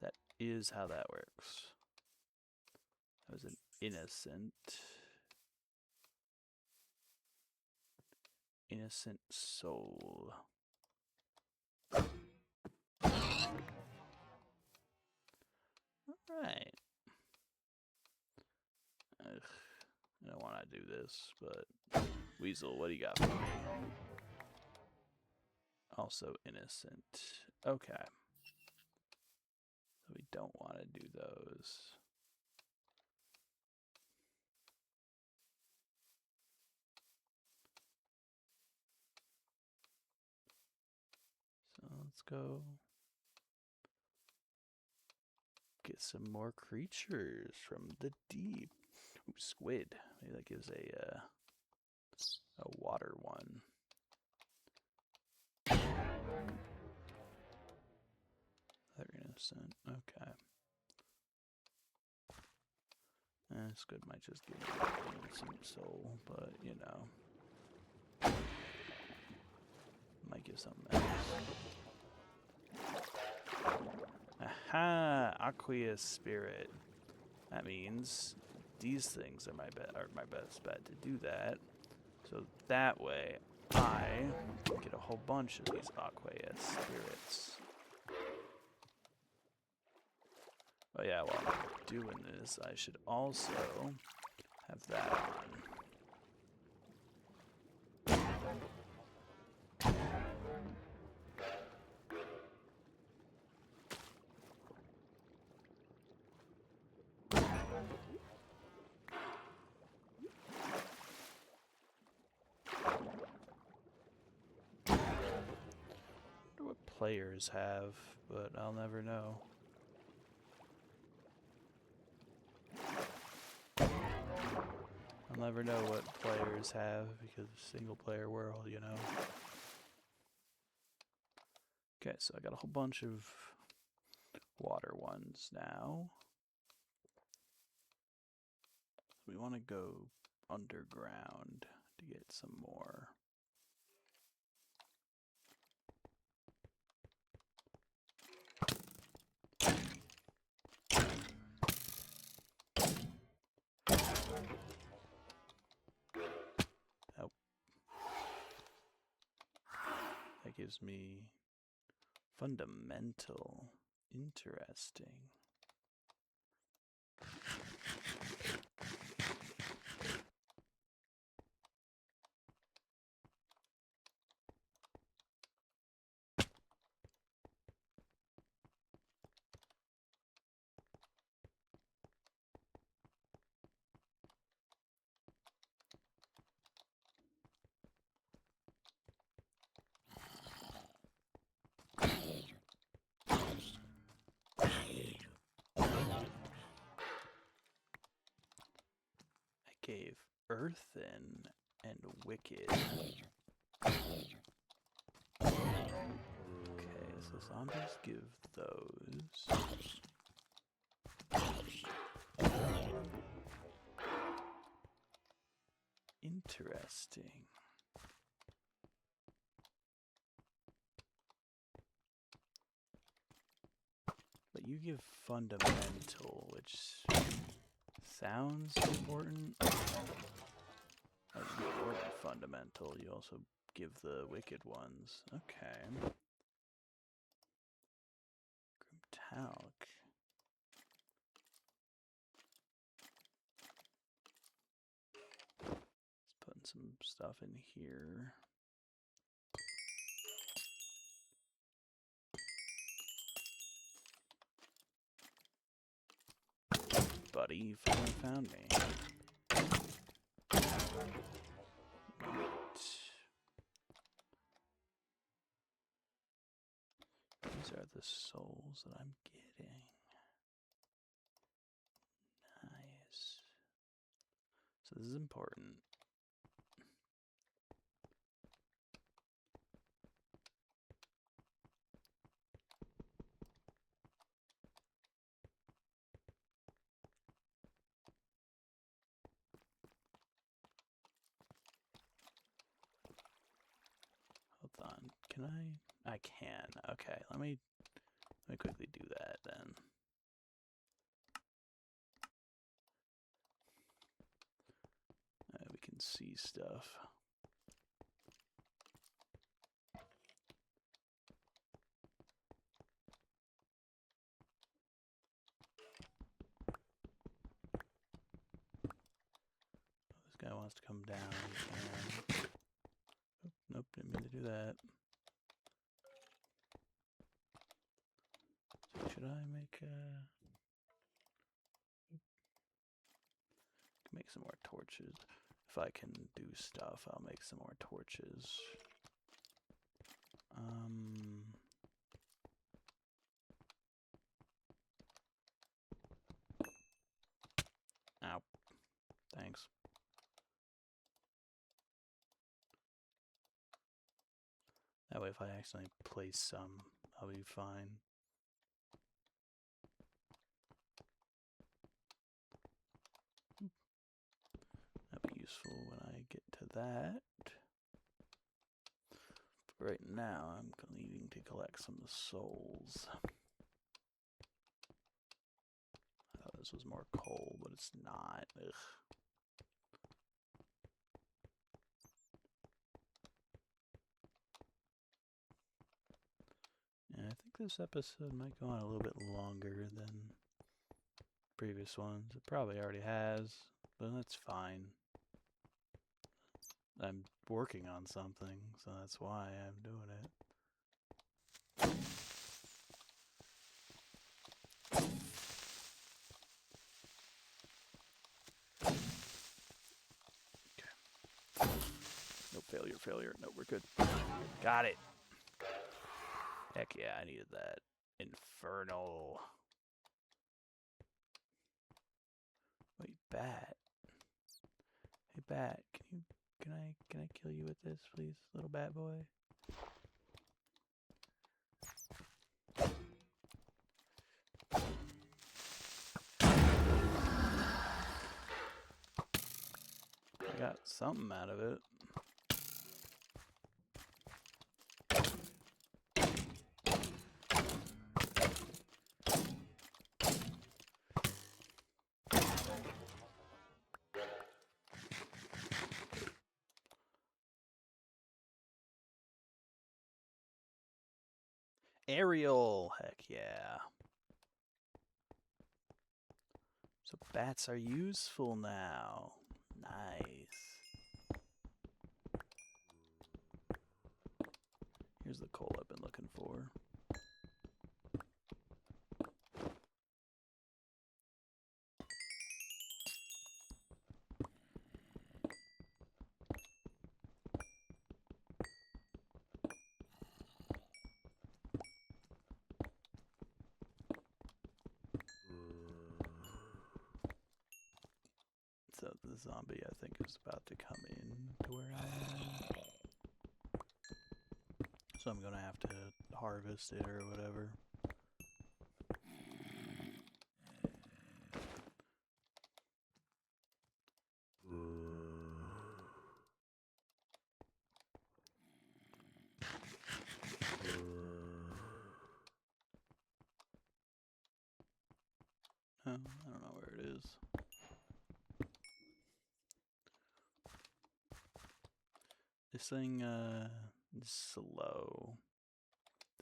That is how that works. That was an innocent soul. Alright. I don't want to do this, but Weasel, what do you got for me? Also innocent. Okay. So we don't want to do those. So let's go get some more creatures from the deep. Ooh, squid. Maybe that gives a water one. They're innocent. Okay. Squid might just give me an innocent soul, but you know. Might give something else. Aha! Aqueous Spirit. That means these things are my best bet to do that. So that way I get a whole bunch of these Aqueous Spirits. Oh yeah, while I'm doing this, I should also have that on. I wonder what players have, but I'll never know. I'll never know what players have because single player world, you know. Okay, so I got a whole bunch of water ones now. We want to go underground to get some more. Oh. That gives me fundamental. Interesting. Gave Earthen and Wicked. Okay, so zombies give those. Interesting. But you give fundamental, which sounds important. You give fundamental, you also give the wicked ones. Okay. Grim Talc. Let's put some stuff in here. Buddy, you finally found me. These are the souls that I'm getting. Nice. So this is important. can I? I can. Okay, let me quickly do that then. We can see stuff. This guy wants to come down. Oh, nope, didn't mean to do that. So should I make some more torches? If I can do stuff, I'll make some more torches. Ow. Thanks. That way if I accidentally place some, I'll be fine. That'll be useful when I get to that. But right now, I'm needing to collect some souls. I thought this was more coal, but it's not. Ugh. Yeah, I think this episode might go on a little bit longer than previous ones. It probably already has, but that's fine. I'm working on something, so that's why I'm doing it. Okay. No failure. No, we're good. Got it. Heck yeah, I needed that. Infernal. Wait, bat. Hey, bat, can I kill you with this, please, little bat boy? I got something out of it. Aerial, heck yeah. So bats are useful now. Nice. Here's the coal I've been looking for. So the zombie, I think, is about to come in to where I am. So I'm gonna have to harvest it or whatever. Oh, I don't know where it is. This thing is slow.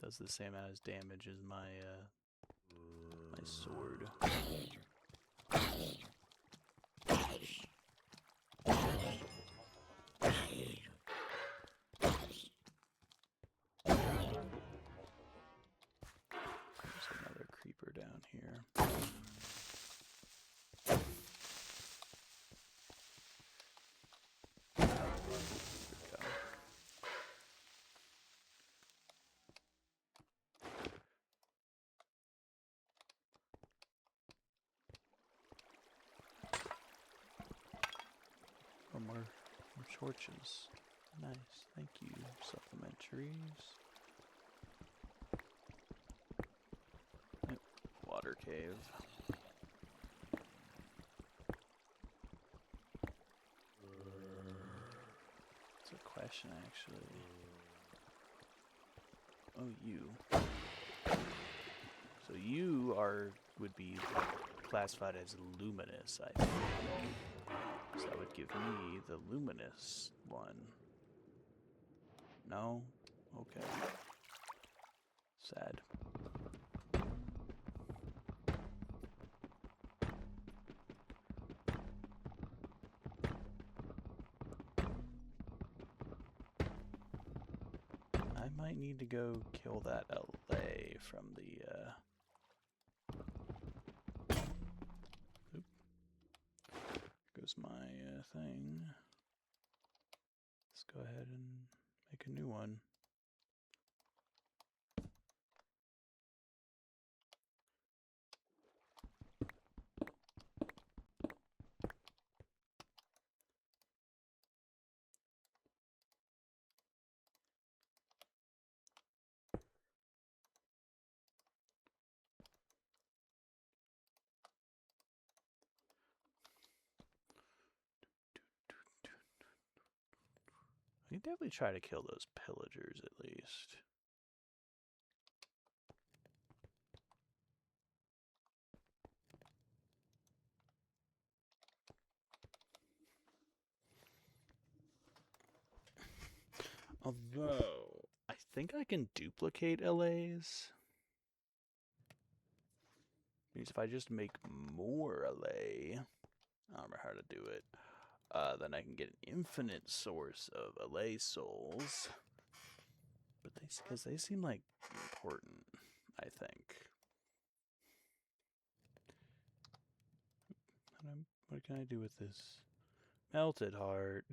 Does the same amount of damage as my my sword. There's another creeper down here. Oh, more torches. Nice, thank you. Supplementaries. Yep. Water cave. It's a question, actually. No, you. So you would be classified as luminous, I think. So that would give me the luminous one. No? Okay. Sad. I might need to go kill that LA from the, Oop. Here goes my, thing. Let's go ahead and make a new one. I can definitely try to kill those pillagers at least. Although, I think I can duplicate LAs. Means if I just make more LA, I don't remember how to do it, then I can get an infinite source of LA souls. But because they seem like important, I think. What can I do with this? Melted heart.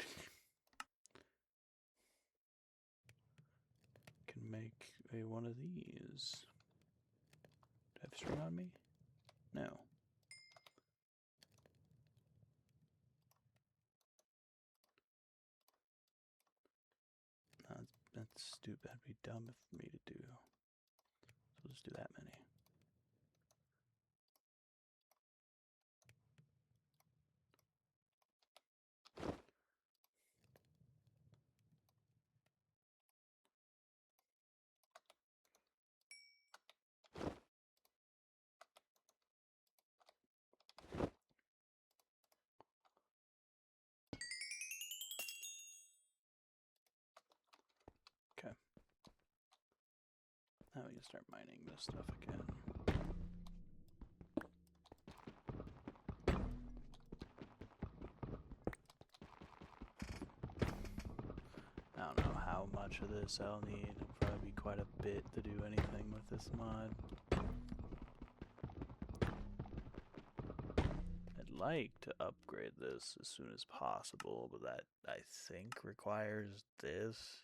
Can make a one of these. Do I have string on me? No. No, that's stupid. That'd be dumb for me to do. So we'll just do that many. Okay. Now we can start mining this stuff again. I don't know how much of this I'll need. It'll probably be quite a bit to do anything with this mod. I'd like to upgrade this as soon as possible, but that, I think, requires this.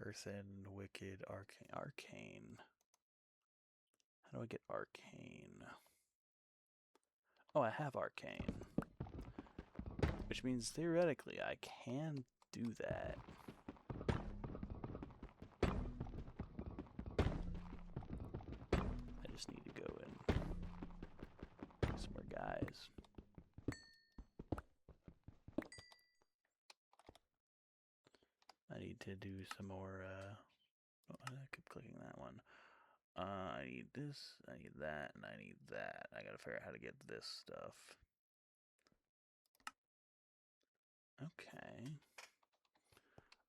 Earthen, Wicked, Arcane. How do I get Arcane? Oh, I have Arcane. Which means, theoretically, I can do that. I just need to go and get some more guys. I need to do some more, oh, I keep clicking that one. I need this, I need that, and I need that. I gotta figure out how to get this stuff. Okay.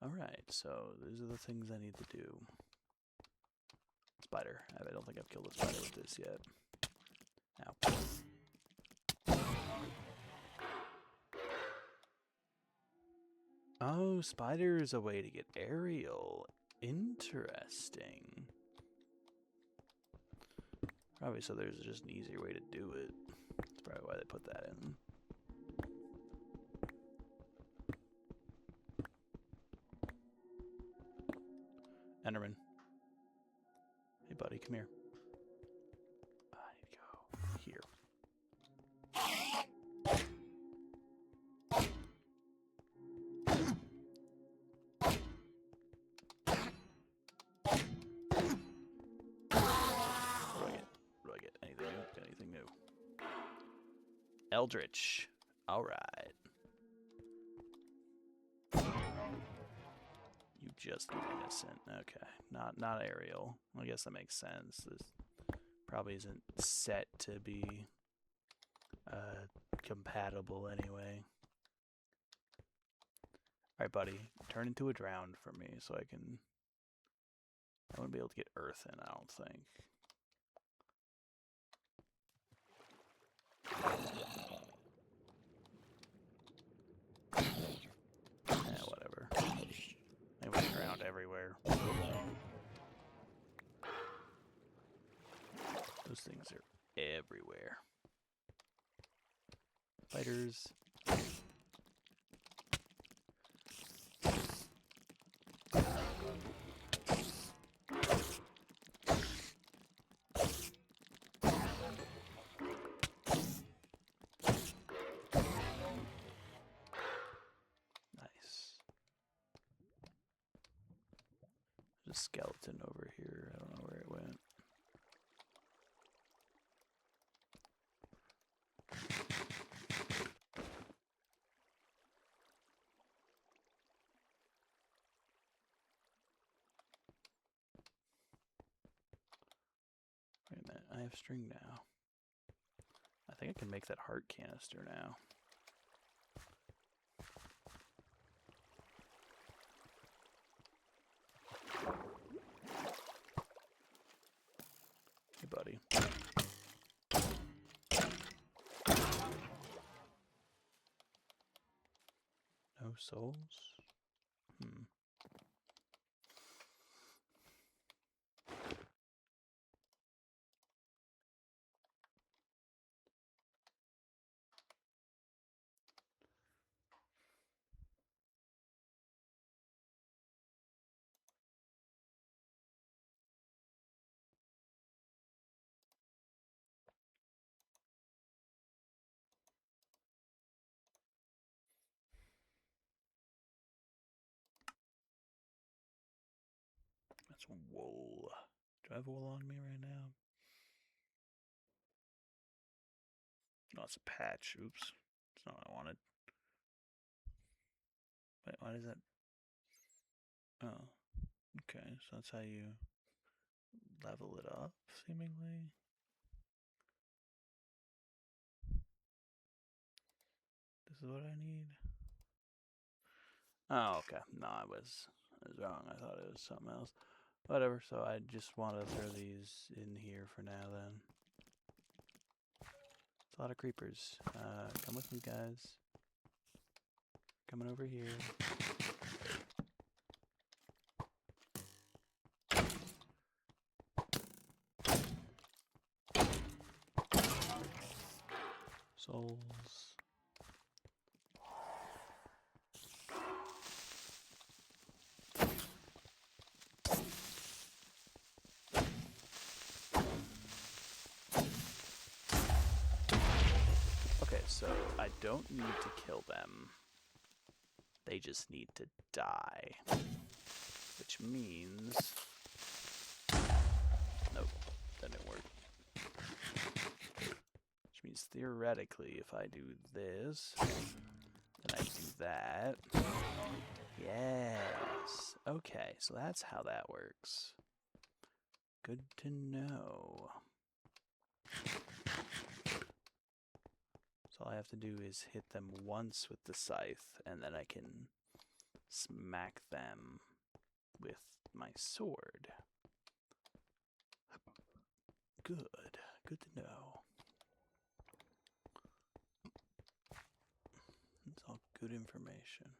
Alright, so these are the things I need to do. Spider. I don't think I've killed a spider with this yet. Ow. Oh, spider is a way to get aerial. Interesting. Probably so there's just an easier way to do it. That's probably why they put that in. Enderman. Hey buddy, come here. I need to go here. What do I get? Anything new? Eldritch. Alright. You just do innocent. Okay, not aerial. I guess that makes sense. This probably isn't set to be compatible anyway. Alright, buddy, turn into a drowned for me so I wouldn't be able to get earth in, I don't think. Whatever. They went around everywhere. Those things are everywhere. Fighters. Skeleton over here. I don't know where it went. Wait a minute. I have string now. I think I can make that heart canister now. Hey, buddy. No souls? That's wool. Do I have wool on me right now? No, it's a patch. Oops. That's not what I wanted. Wait, why does that... Oh. Okay, so that's how you level it up, seemingly. This is what I need. Oh, okay. No, I was wrong. I thought it was something else. Whatever, so I just want to throw these in here for now then. It's a lot of creepers. Come with me, guys. Coming over here. Souls. Okay, so I don't need to kill them. They just need to die. Which means... Nope, that didn't work. Which means theoretically, if I do this, then I do that. Yes. Okay, so that's how that works. Good to know. So all I have to do is hit them once with the scythe, and then I can smack them with my sword. Good. Good to know. It's all good information.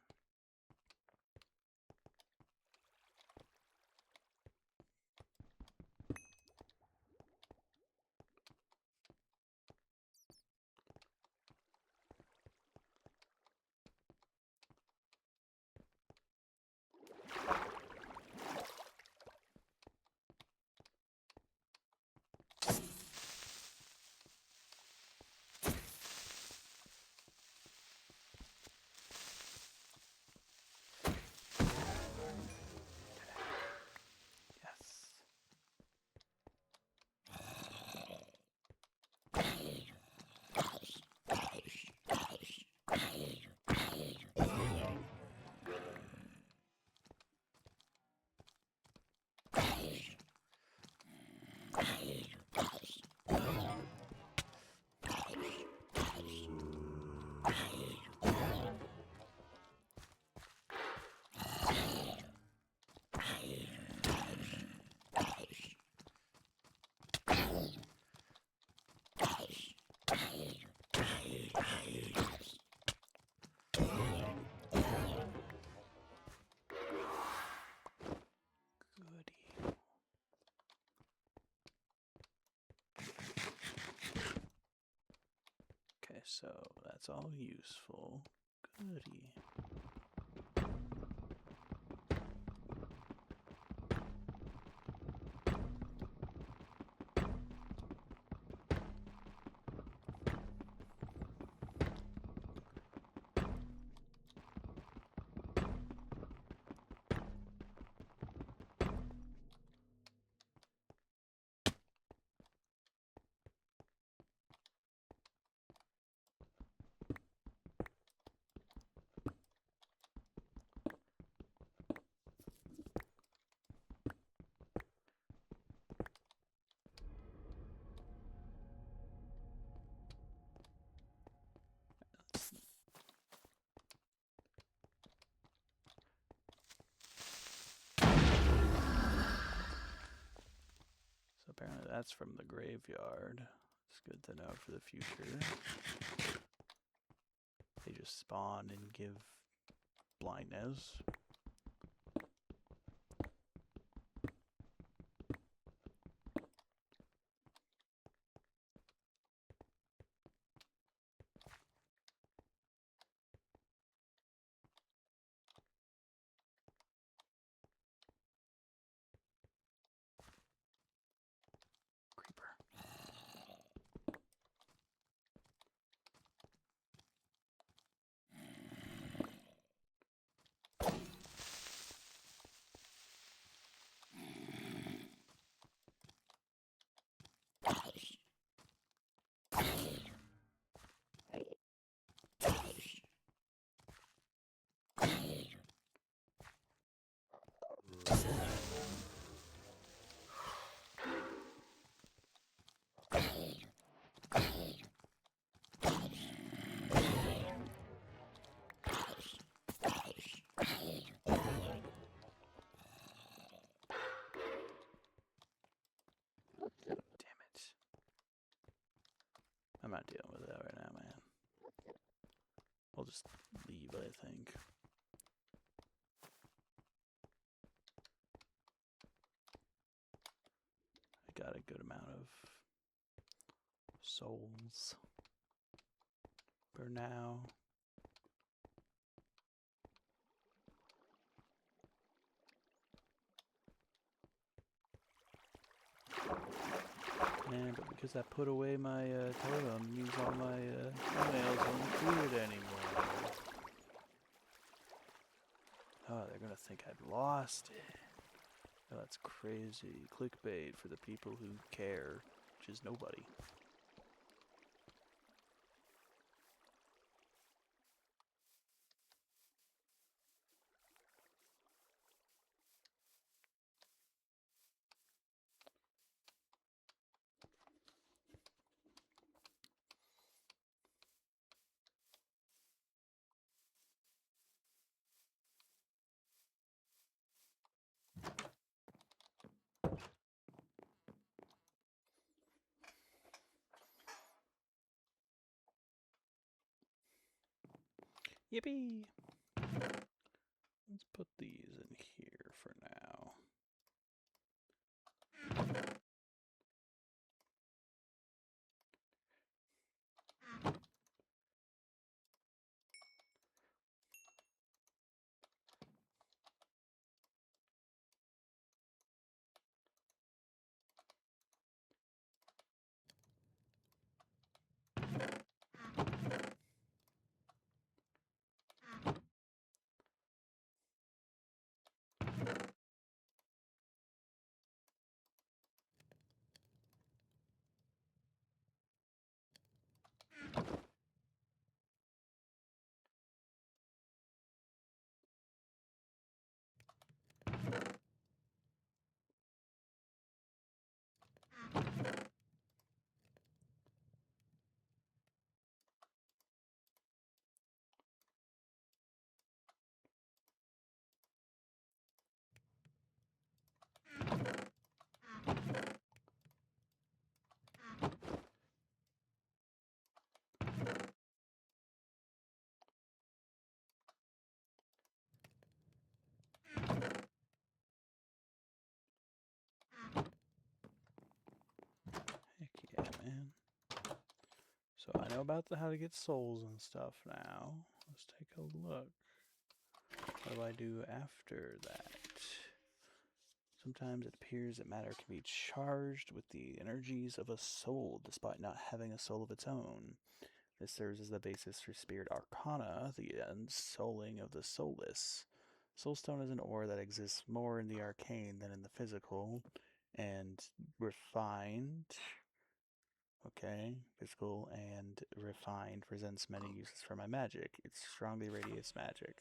So that's all useful. Goody. So apparently that's from the graveyard. It's good to know for the future. They just spawn and give blindness. Creeper. Damn it. I'm not dealing with that right now, man. We'll just leave, I think. I got a good amount of souls for now. Yeah, but because I put away my totem, use all my emails, I don't do it anymore. Oh, they're gonna think I've lost it. Oh, that's crazy. Clickbait for the people who care, which is nobody. Yippee! Let's put these in here for now. know about how to get souls and stuff now. Let's take a look. What do I do after that? Sometimes it appears that matter can be charged with the energies of a soul despite not having a soul of its own. This serves as the basis for Spirit Arcana, the ensouling of the soulless. Soulstone is an ore that exists more in the arcane than in the physical, and refined. Okay, physical and refined presents many uses for my magic. It strongly radiates magic.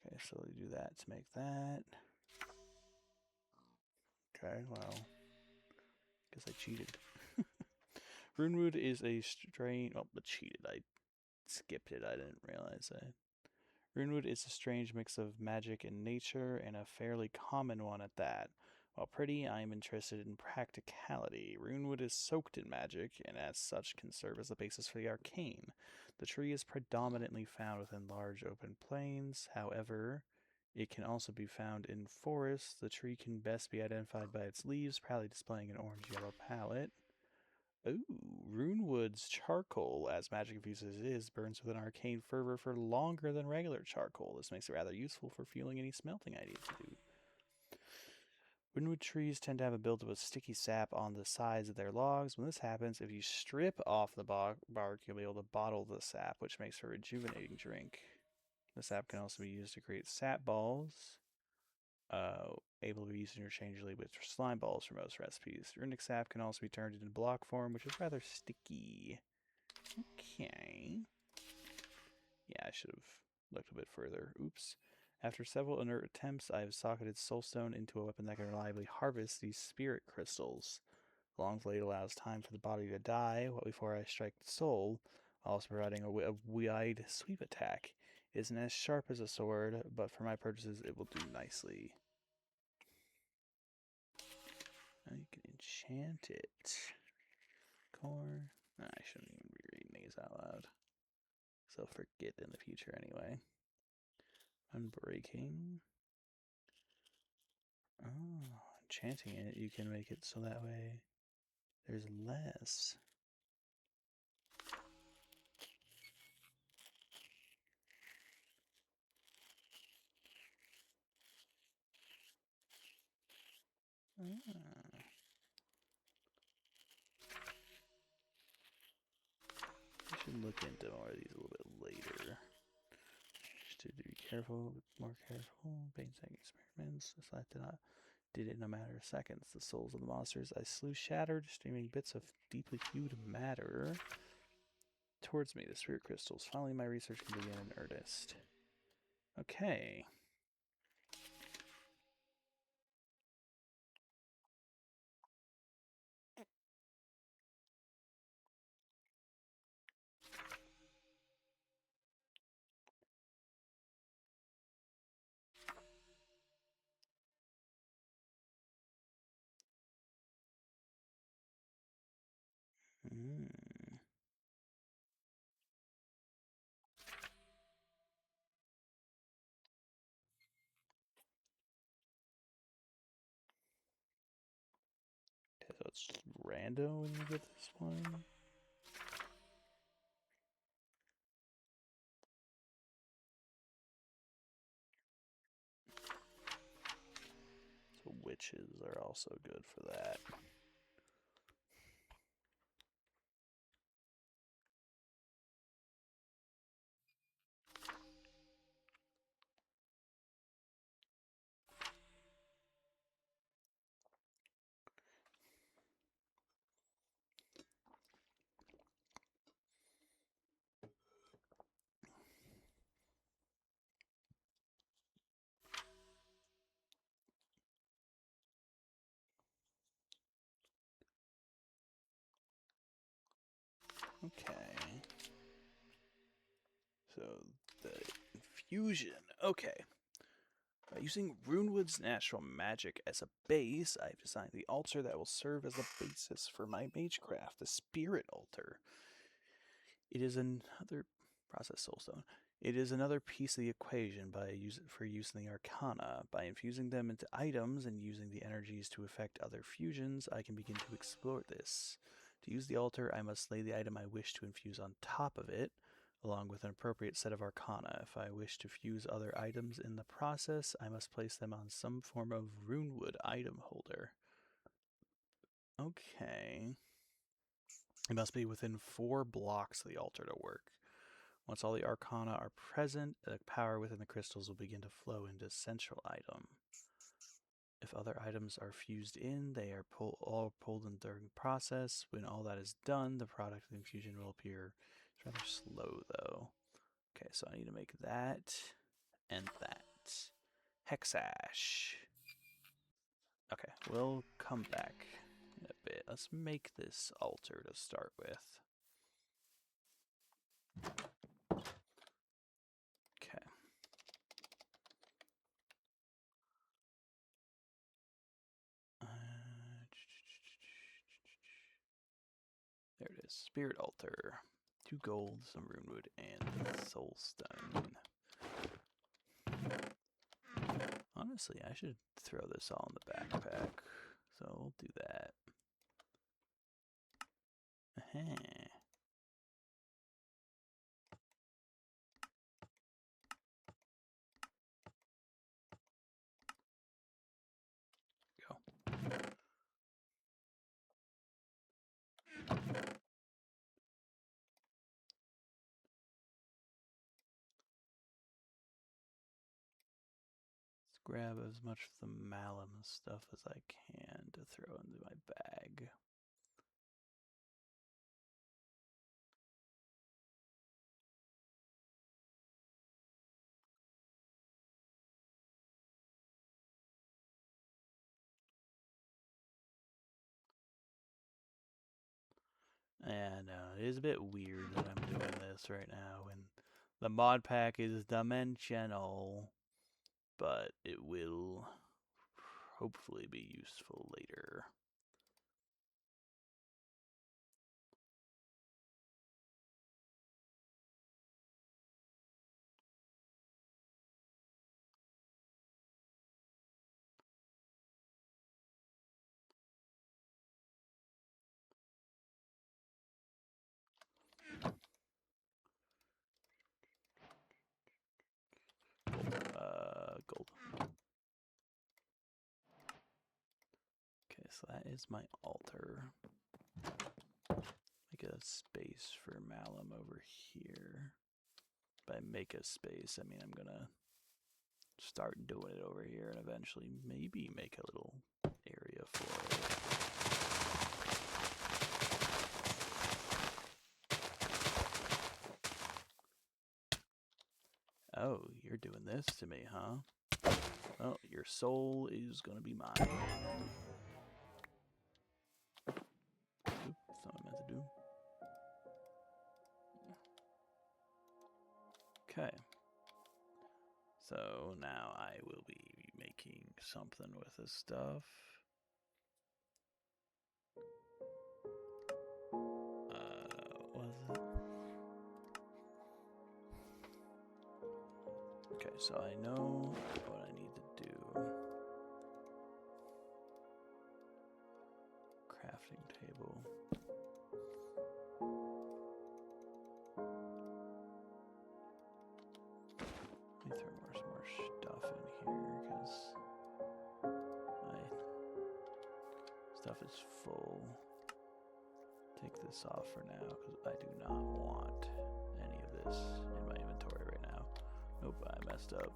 Okay, so we do that to make that. Okay, well, guess I cheated. Runewood is a strange. Oh, but cheated. I skipped it. I didn't realize that. Runewood is a strange mix of magic and nature, and a fairly common one at that. While pretty, I am interested in practicality. Runewood is soaked in magic, and as such can serve as the basis for the arcane. The tree is predominantly found within large open plains. However, it can also be found in forests. The tree can best be identified by its leaves, proudly displaying an orange-yellow palette. Ooh, Runewood's charcoal, as magic infused as it is, burns with an arcane fervor for longer than regular charcoal. This makes it rather useful for fueling any smelting I need to do. Runewood trees tend to have a buildup of sticky sap on the sides of their logs. When this happens, if you strip off the bark, you'll be able to bottle the sap, which makes for a rejuvenating drink. The sap can also be used to create sap balls, able to be used interchangeably with slime balls for most recipes. Runic sap can also be turned into block form, which is rather sticky. Okay. Yeah, I should have looked a bit further. Oops. After several inert attempts, I have socketed Soulstone into a weapon that can reliably harvest these spirit crystals. The long blade allows time for the body to die before I strike the soul, also providing a wide sweep attack. It isn't as sharp as a sword, but for my purposes, it will do nicely. Now you can enchant it. Core. I shouldn't even be reading these out loud. So forget in the future anyway. Unbreaking. Oh, enchanting it, you can make it so that way there's less. I should look into more of these a little bit later. Just to be careful, more careful. Painstaking experiments. I did it in a matter of seconds. The souls of the monsters I slew shattered, streaming bits of deeply hued matter towards me. The spirit crystals. Finally, my research can begin in earnest. Okay. So it's rando when you get this one. So witches are also good for that. Okay. So the infusion. Okay. By using Runewood's natural magic as a base, I've designed the altar that will serve as the basis for my magecraft, the Spirit Altar. It is another process soulstone. It is another piece of the equation for use in the Arcana. By infusing them into items and using the energies to affect other fusions, I can begin to explore this. To use the altar, I must lay the item I wish to infuse on top of it, along with an appropriate set of arcana. If I wish to fuse other items in the process, I must place them on some form of runewood item holder. Okay. It must be within 4 blocks of the altar to work. Once all the arcana are present, the power within the crystals will begin to flow into central item. If other items are fused in, they are all pulled in during the process. When all that is done, the product of the infusion will appear. It's rather slow, though. Okay, so I need to make that and that. Hexash. Okay, we'll come back in a bit. Let's make this altar to start with. Okay. There it is. Spirit altar. 2 gold, some runewood, and soul stone. Honestly, I should throw this all in the backpack. So we'll do that. Go. Let's grab as much of the malum stuff as I can to throw into my bag. Yeah, no, it is a bit weird that I'm doing this right now, and the mod pack is dimensional, but it will hopefully be useful later. Gold. Okay, so that is my altar. Make a space for malum over here. By make a space, I mean I'm gonna start doing it over here and eventually maybe make a little area for it. Oh, you're doing this to me, huh? Well, your soul is gonna be mine. Oops, that's not what I meant to do. Okay. So now I will be making something with this stuff. What is it? Okay, so I know what I need to do. Crafting table. Let me throw some more stuff in here because my stuff is full. Take this off for now because I do not want any of this in my inventory right now. Nope, I messed up.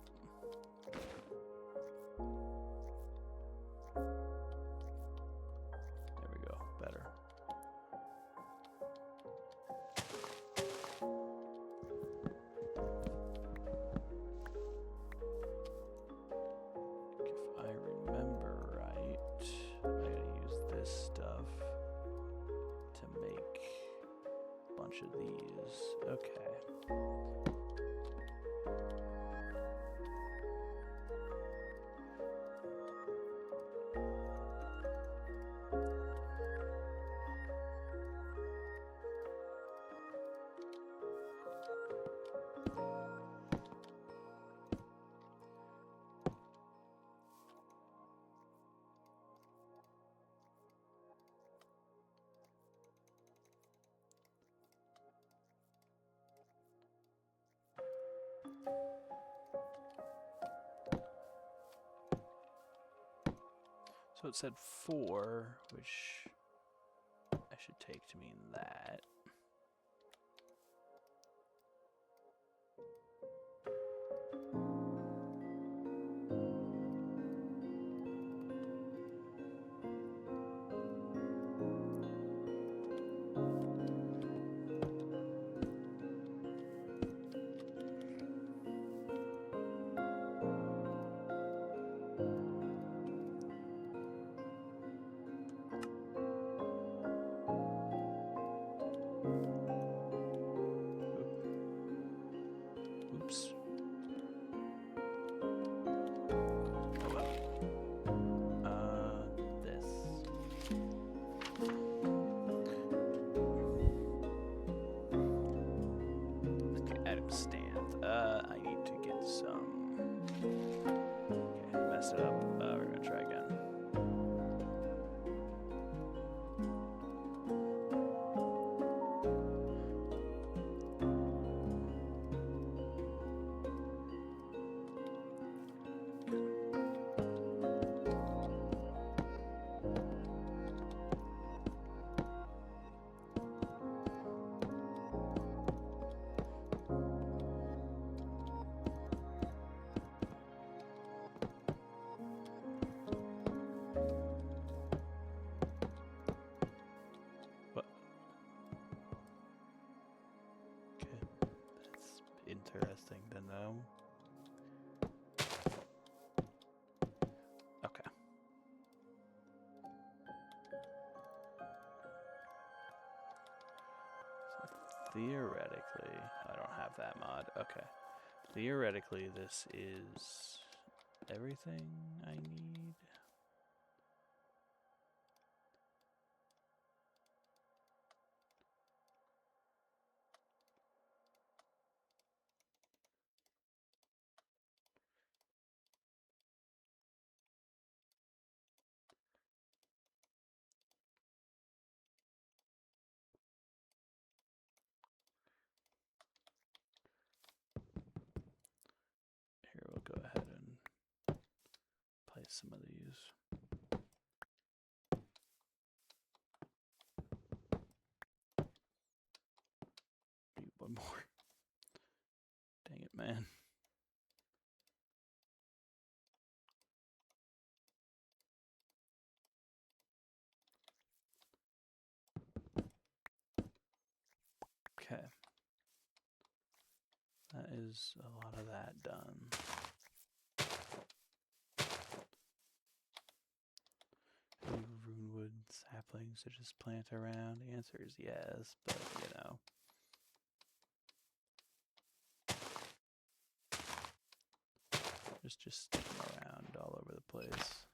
There we go, better. If I remember right, I gotta use this stuff to make a bunch of these. Okay. So it said 4, which I should take to mean that. Oops. Oh well. This. Okay, item stand. I need to get some. Okay, messed it up. We're gonna try again. What? Okay, that's interesting to know. Okay. So theoretically, I don't have that mod. Okay. Theoretically, this is everything I need. Here, we'll go ahead and place some of these. Need one more. Dang it, man. Okay. That is a lot of that done. Runewood saplings to just plant around? The answer is yes, but you know. Just stick them around all over the place.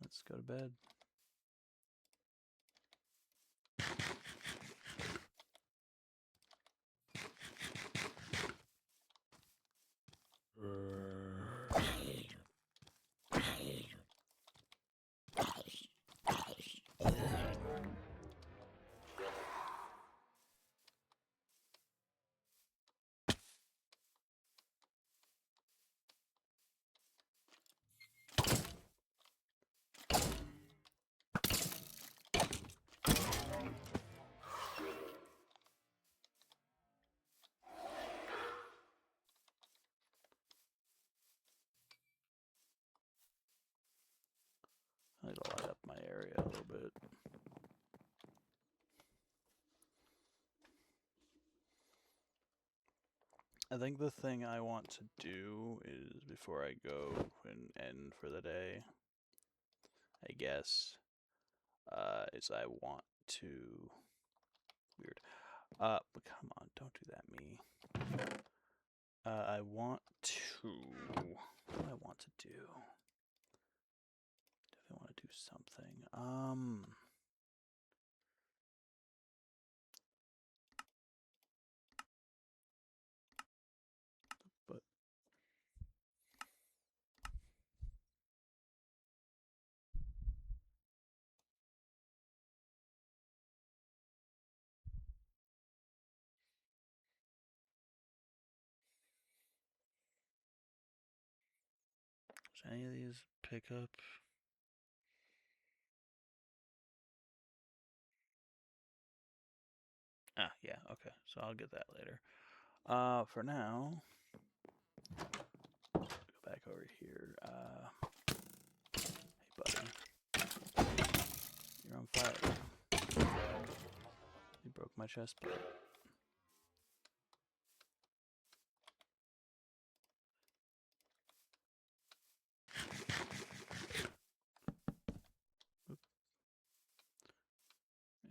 Let's go to bed. I need to light up my area a little bit. I think the thing I want to do is, before I go and end for the day, I guess, is I want to... Weird. But come on, don't do that, me. I want to... What do I want to do? Definitely want to do something. any of these pick up? Ah, yeah, okay. So I'll get that later. For now, go back over here. Hey, buddy. You're on fire. You broke my chest plate. Oop.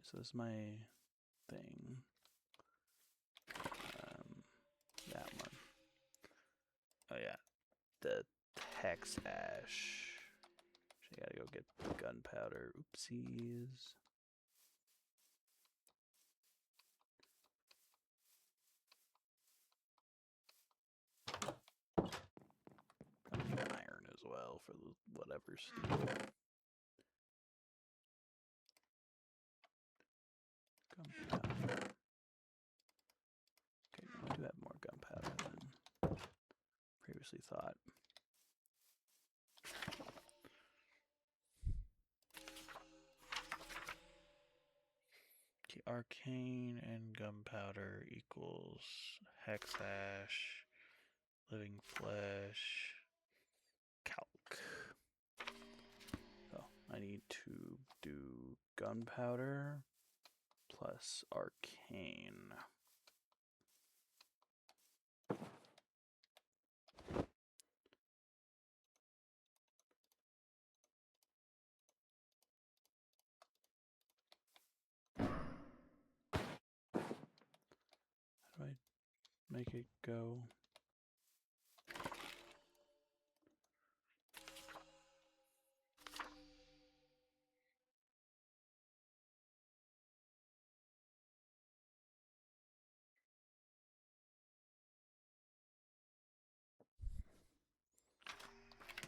So this is my thing. That one. Oh yeah, the hex ash. Actually, gotta go get gunpowder. Oopsies. I need iron as well for the whatever steel. Gunpowder. Okay, now I do have more gunpowder than previously thought. Okay, arcane and gunpowder equals hex ash, living flesh, calc. So I need to do gunpowder plus arcane. How do I make it go?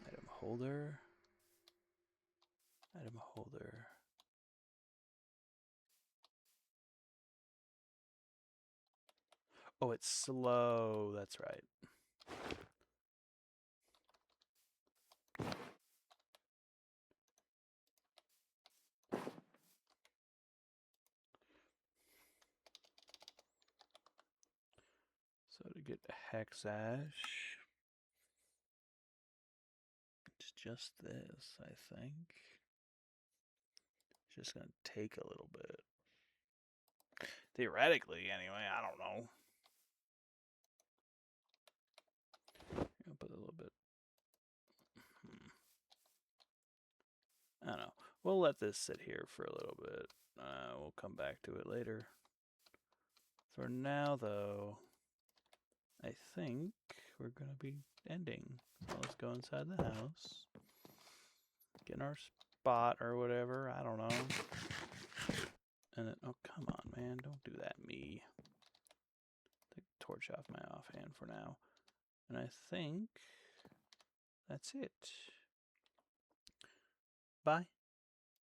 Item holder. Item holder. Oh, it's slow. That's right. So to get hex ash, it's just this, I think. It's just gonna take a little bit. Theoretically, anyway, I don't know. I'll put a little bit. I don't know. We'll let this sit here for a little bit. We'll come back to it later. For now, though, I think we're going to be ending. So let's go inside the house. Get in our spot or whatever. I don't know. And then, oh, come on, man. Don't do that, me. Take the torch off my offhand for now. And I think that's it. Bye.